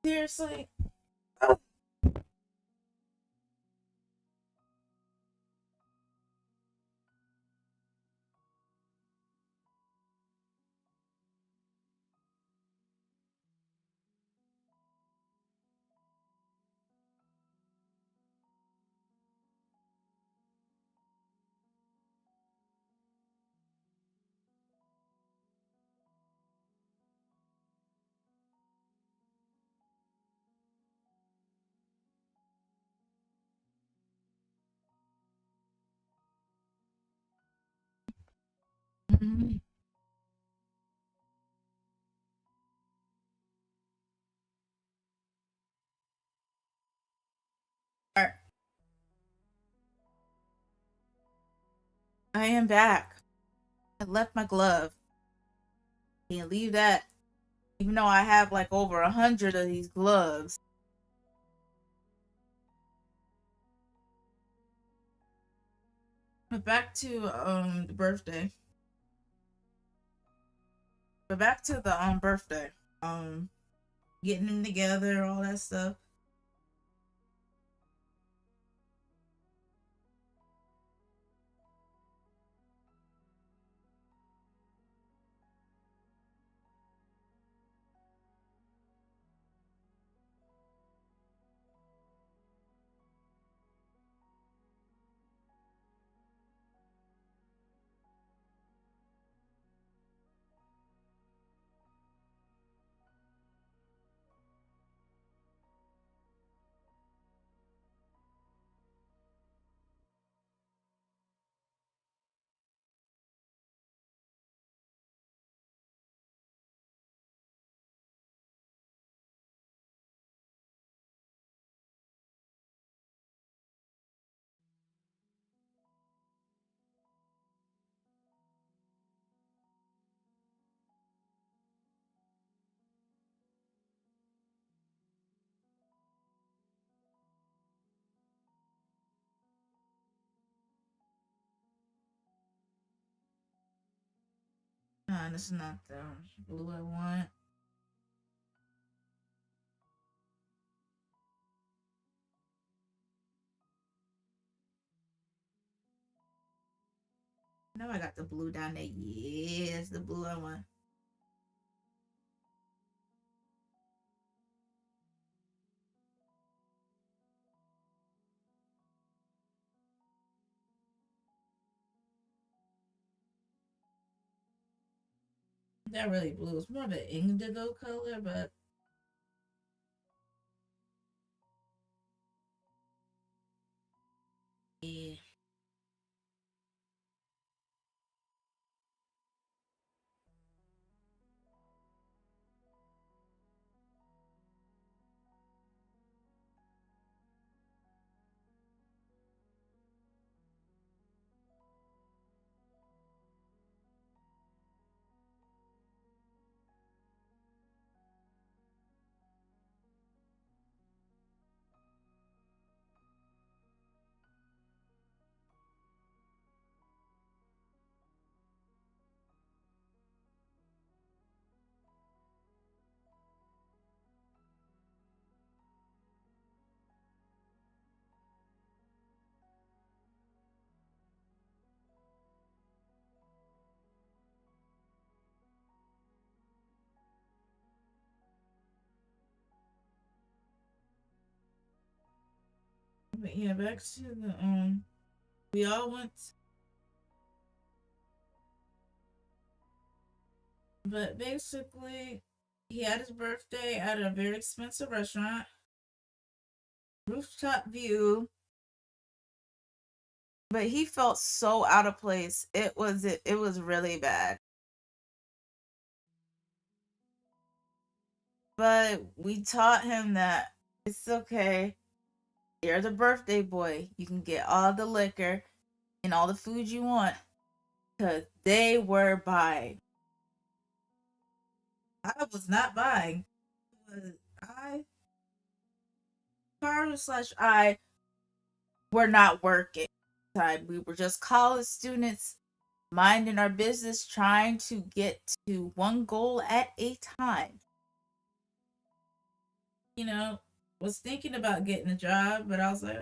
seriously. Mhm. Alright, I am back. I left my glove. Can't leave that. Even though I have like over 100 of these gloves. But back to the birthday. But back to the birthday. Um Getting them together, all that stuff. This is not the blue I want. Now I got the blue down there. Yes, the blue I want. That really blue. It's more of an indigo color, but yeah. But yeah, back to the we all went, but basically he had his birthday at a very expensive restaurant, rooftop view, but he felt so out of place. It was really bad. But we taught him that it's okay. You're the birthday boy. You can get all the liquor and all the food you want. Cause they were buying. I was not buying. I Kaoru slash I were not working. Time we were just college students minding our business, trying to get to one goal at a time. You know, was thinking about getting a job, but I was like,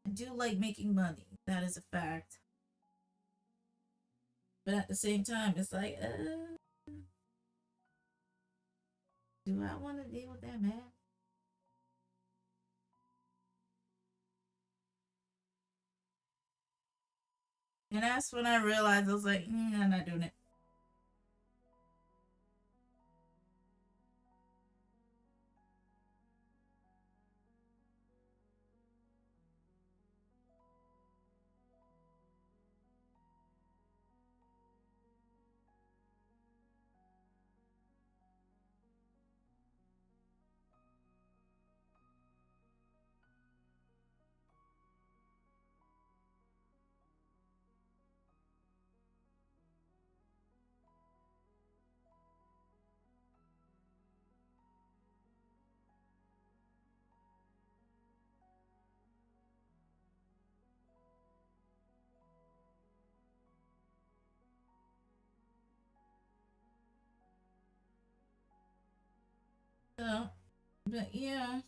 I do like making money. That is a fact. But at the same time, it's like, do I want to deal with that man? And that's when I realized I was like, I'm not doing it. So, but yeah,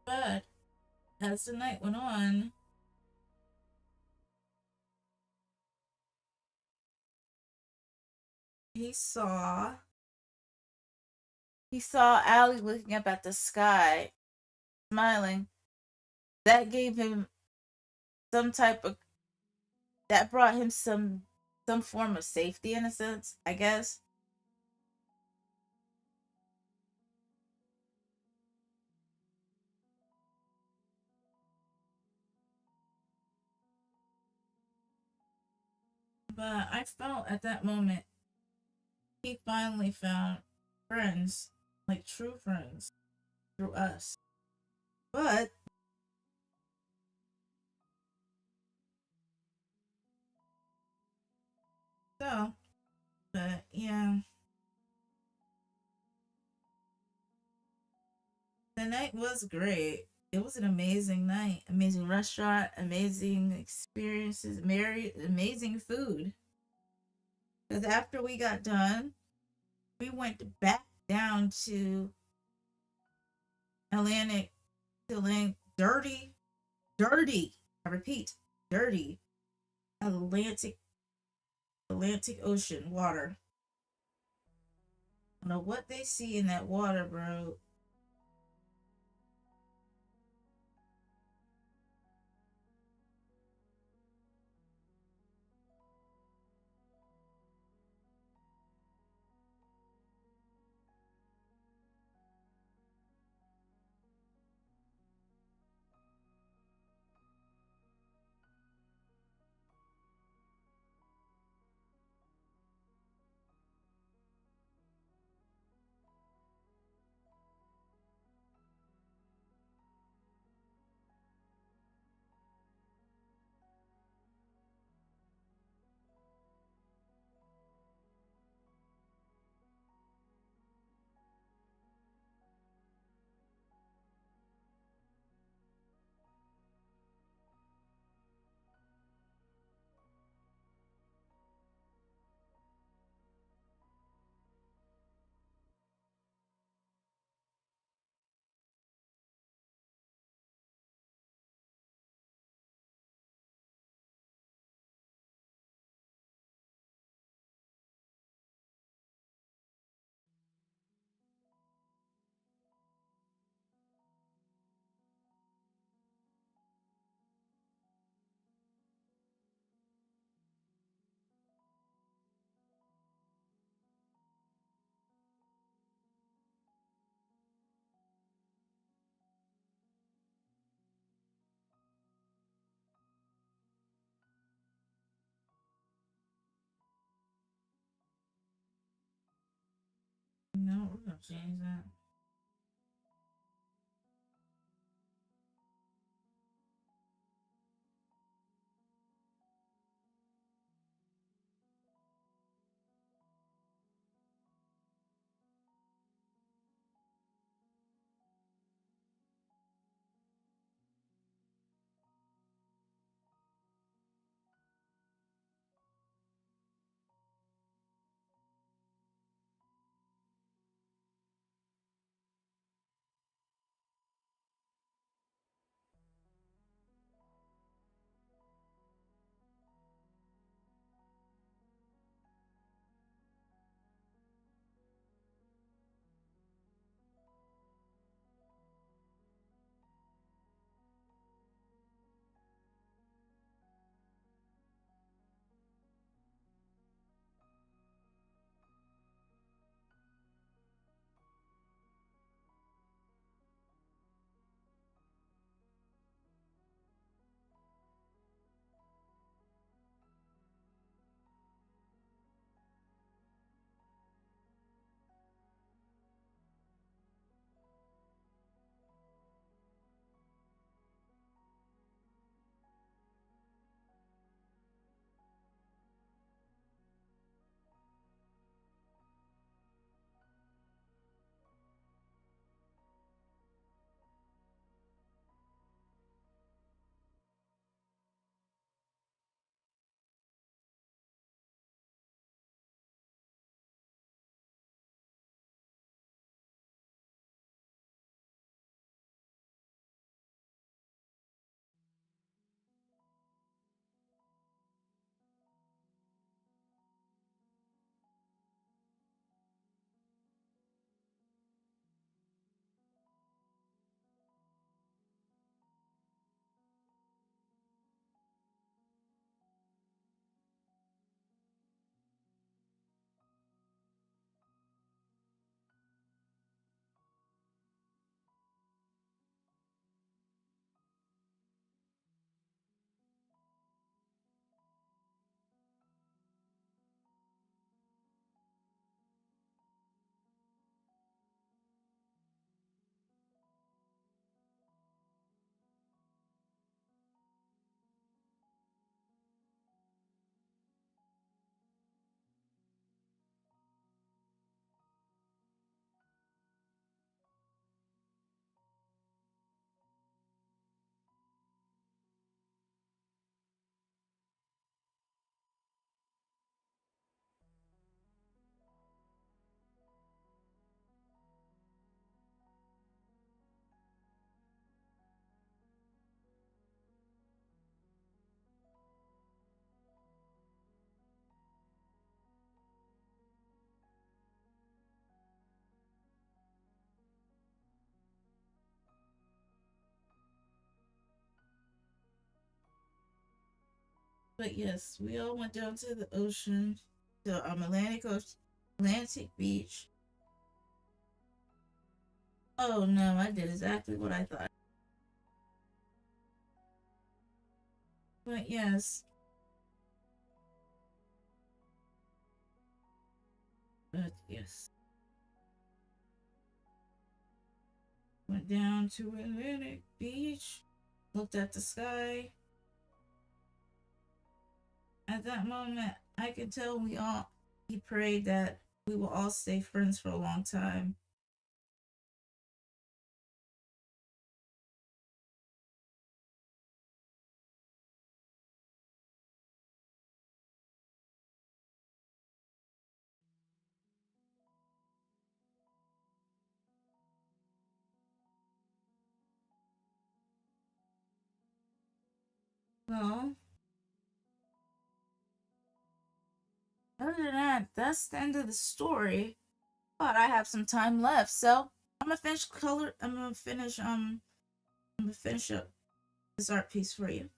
but as the night went on, he saw he saw Allie looking up at the sky, smiling. That gave him some type of that brought him some form of safety in a sense, I guess. But I felt at that moment he finally found friends, like true friends, through us. But so, but yeah, the night was great. It was an amazing night, amazing restaurant, amazing experiences, amazing food. Because after we got done, we went back down to Atlantic, to dirty, dirty. I repeat, dirty Atlantic, Atlantic Ocean water. I don't know what they see in that water, bro. No, we're gonna change that. But yes, we all went down to the ocean, the Atlantic Beach. Oh no, I did exactly what I thought. But yes, but yes, went down to Atlantic Beach, looked at the sky. At that moment, I could tell he prayed that we will all stay friends for a long time. Well, other than that, that's the end of the story. But I have some time left, so I'm gonna finish color. I'm gonna finish up this art piece for you.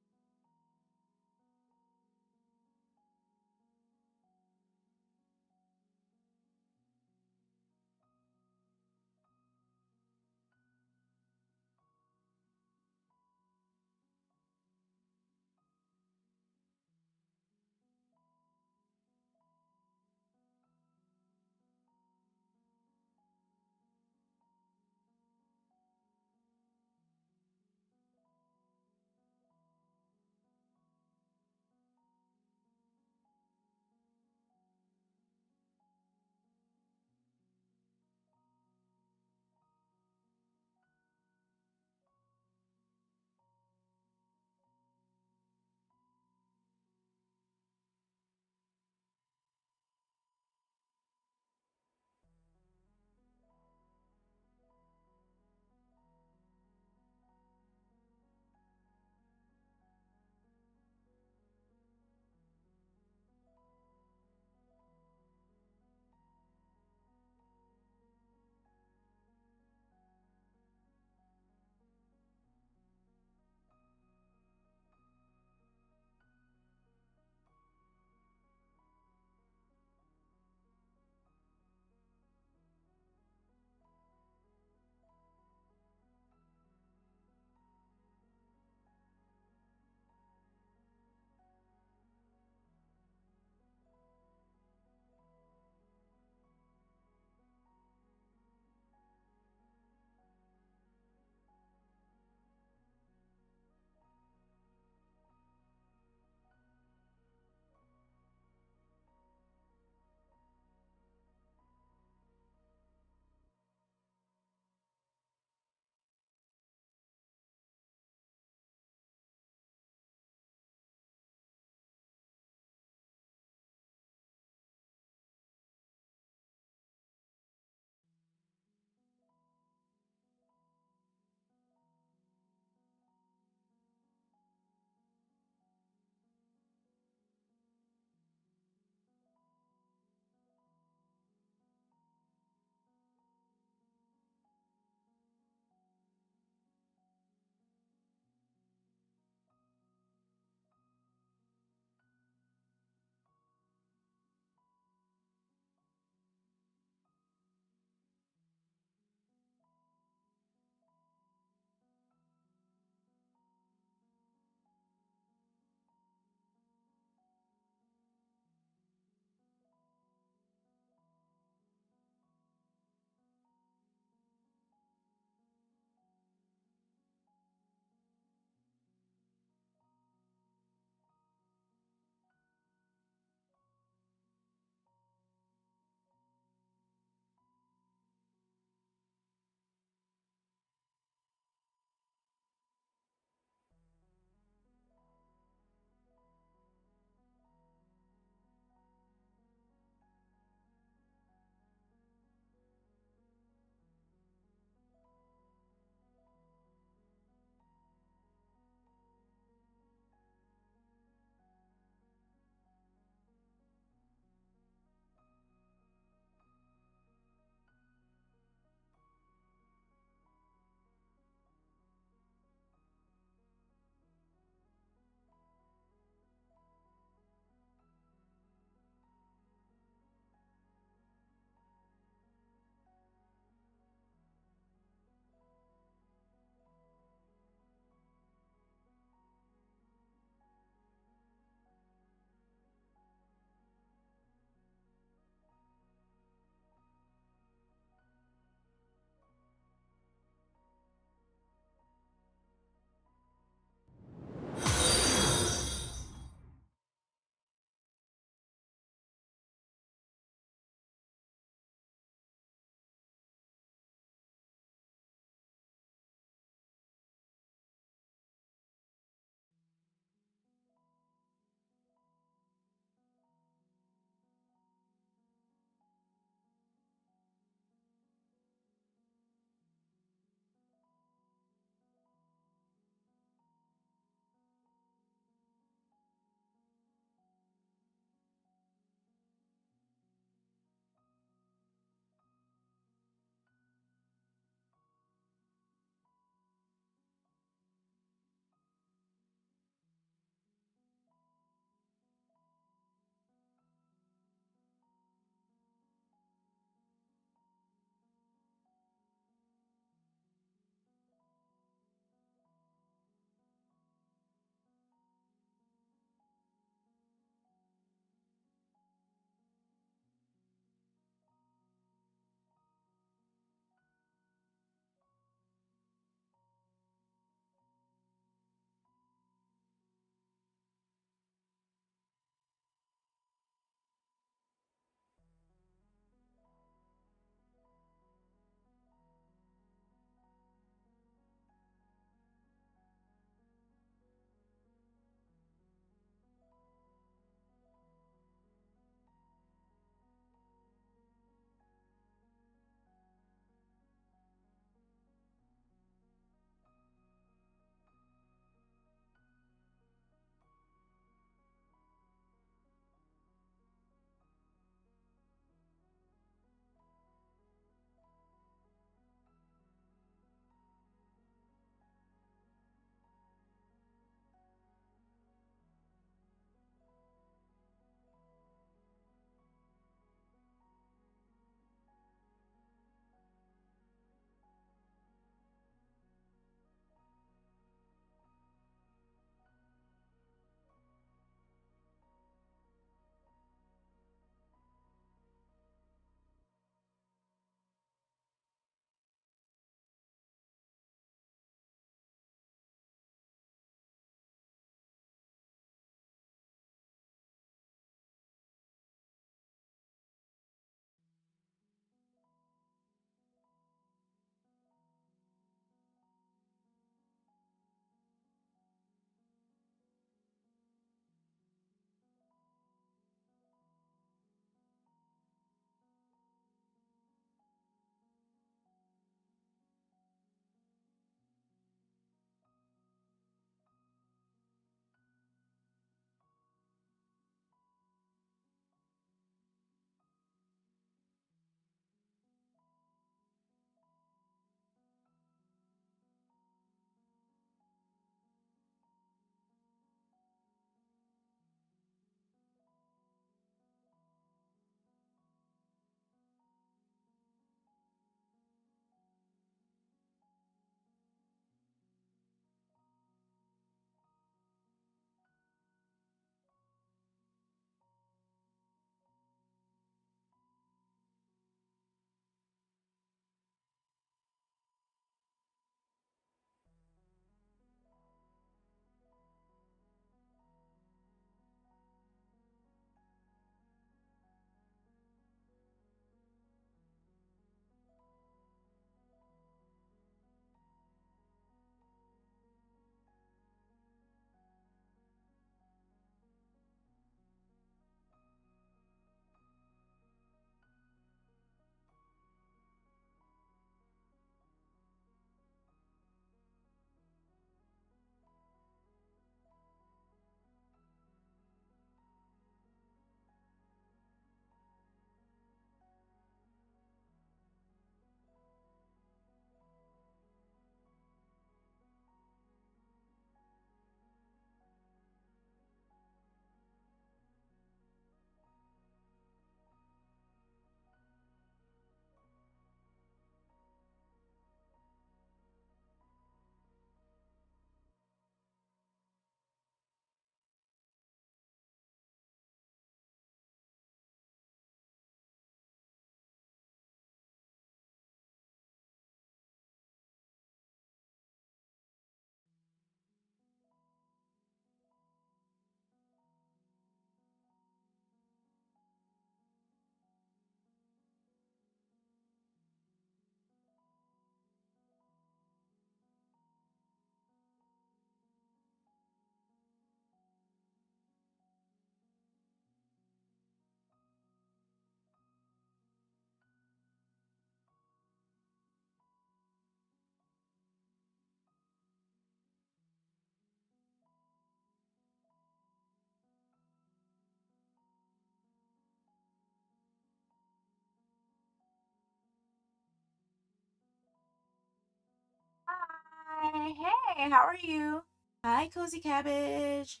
Hey, hey, how are you? Hi, Cozy Cabbage.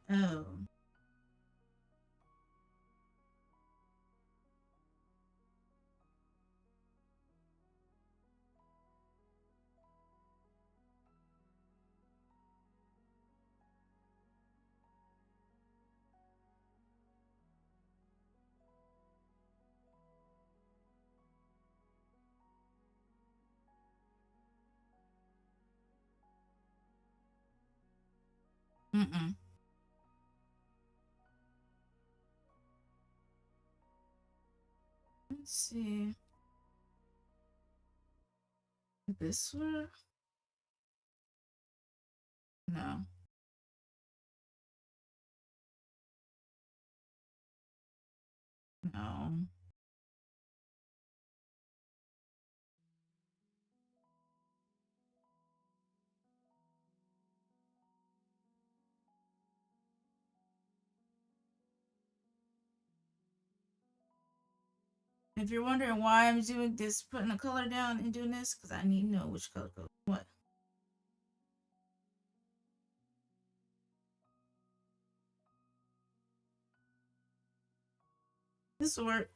Oh. Mm-mm. Let's see. This one? No. No. If you're wondering why I'm doing this, putting the color down and doing this, because I need to know which color goes what. This will work.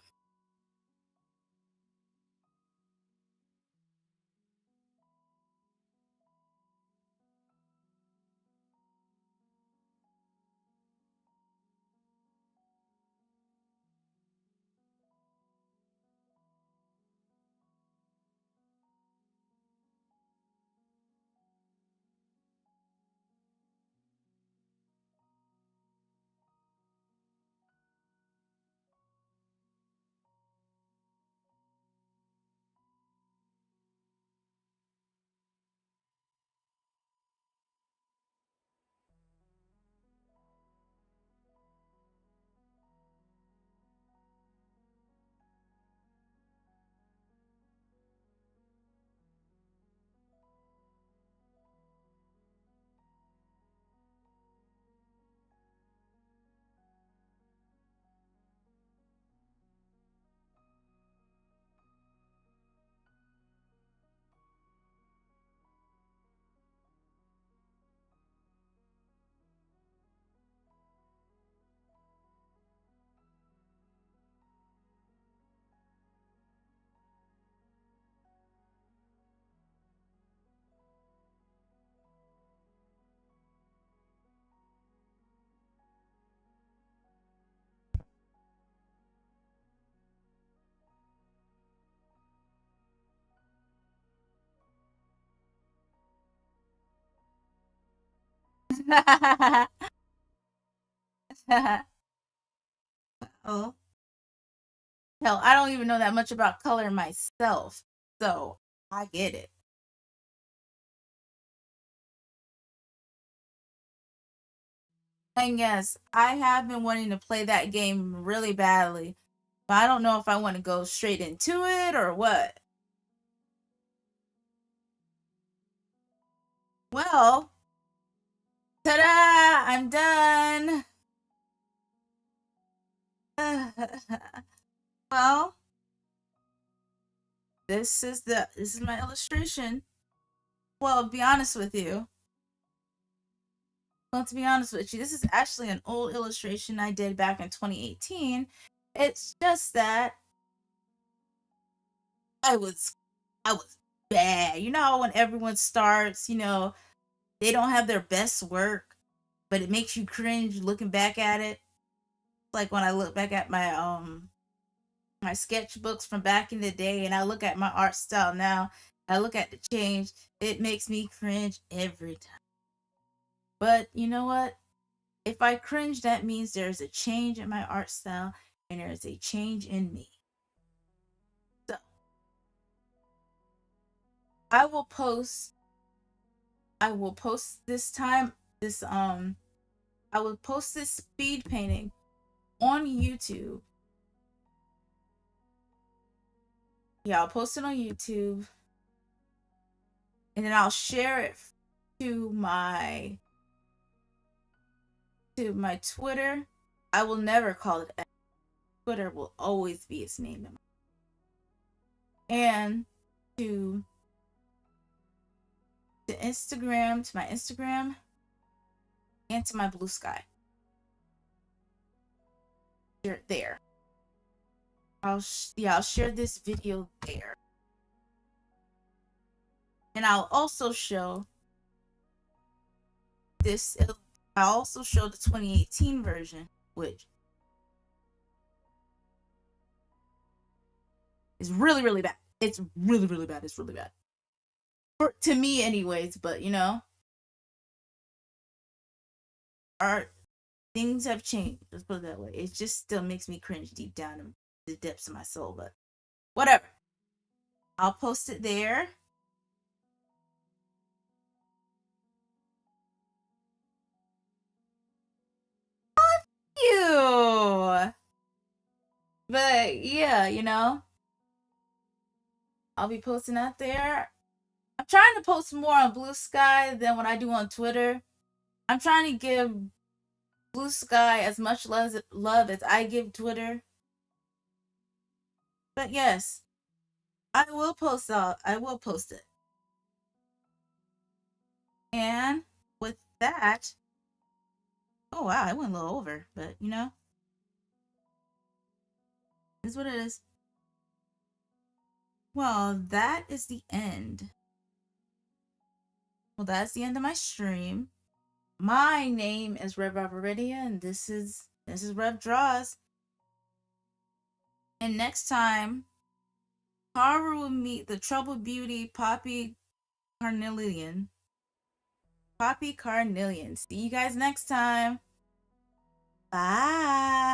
Oh. Hell, I don't even know that much about color myself. So I get it. And yes, I have been wanting to play that game really badly. But I don't know if I want to go straight into it or what. Well, ta-da! I'm done. Well, this is my illustration. Well, to be honest with you. Well, to be honest with you, this is actually an old illustration I did back in 2018. It's just that I was I was bad. You know when everyone starts, they don't have their best work, but it makes you cringe looking back at it. Like when I look back at my sketchbooks from back in the day and I look at my art style now, I look at the change, it makes me cringe every time. But you know what? If I cringe, that means there's a change in my art style and there's a change in me. So I will post this time I will post this speed painting on YouTube. Yeah, I'll post it on YouTube. And then I'll share it to my Twitter. I will never call it X. Twitter will always be its name. And to Instagram, to my Instagram, and to my Blue Sky. There. I'll share this video there. And I'll also show this. I'll also show the 2018 version, which is really, really bad. It's really, really bad. It's really bad. To me, anyways, but you know, art, things have changed. Let's put it that way. It just still makes me cringe deep down in the depths of my soul, but whatever. I'll post it there. You. But yeah, you know, I'll be posting out there. I'm trying to post more on Blue Sky than what I do on Twitter. I'm trying to give Blue Sky as much love as I give Twitter. But yes, I will post it. And with that, oh wow, I went a little over, but you know, it's what it is. Well, that is the end. Well, that's the end of my stream. My name is Rev Viridia, and this is Rev Draws. And next time, Kaoru will meet the troubled beauty Poppy Carnelian. See you guys next time. Bye.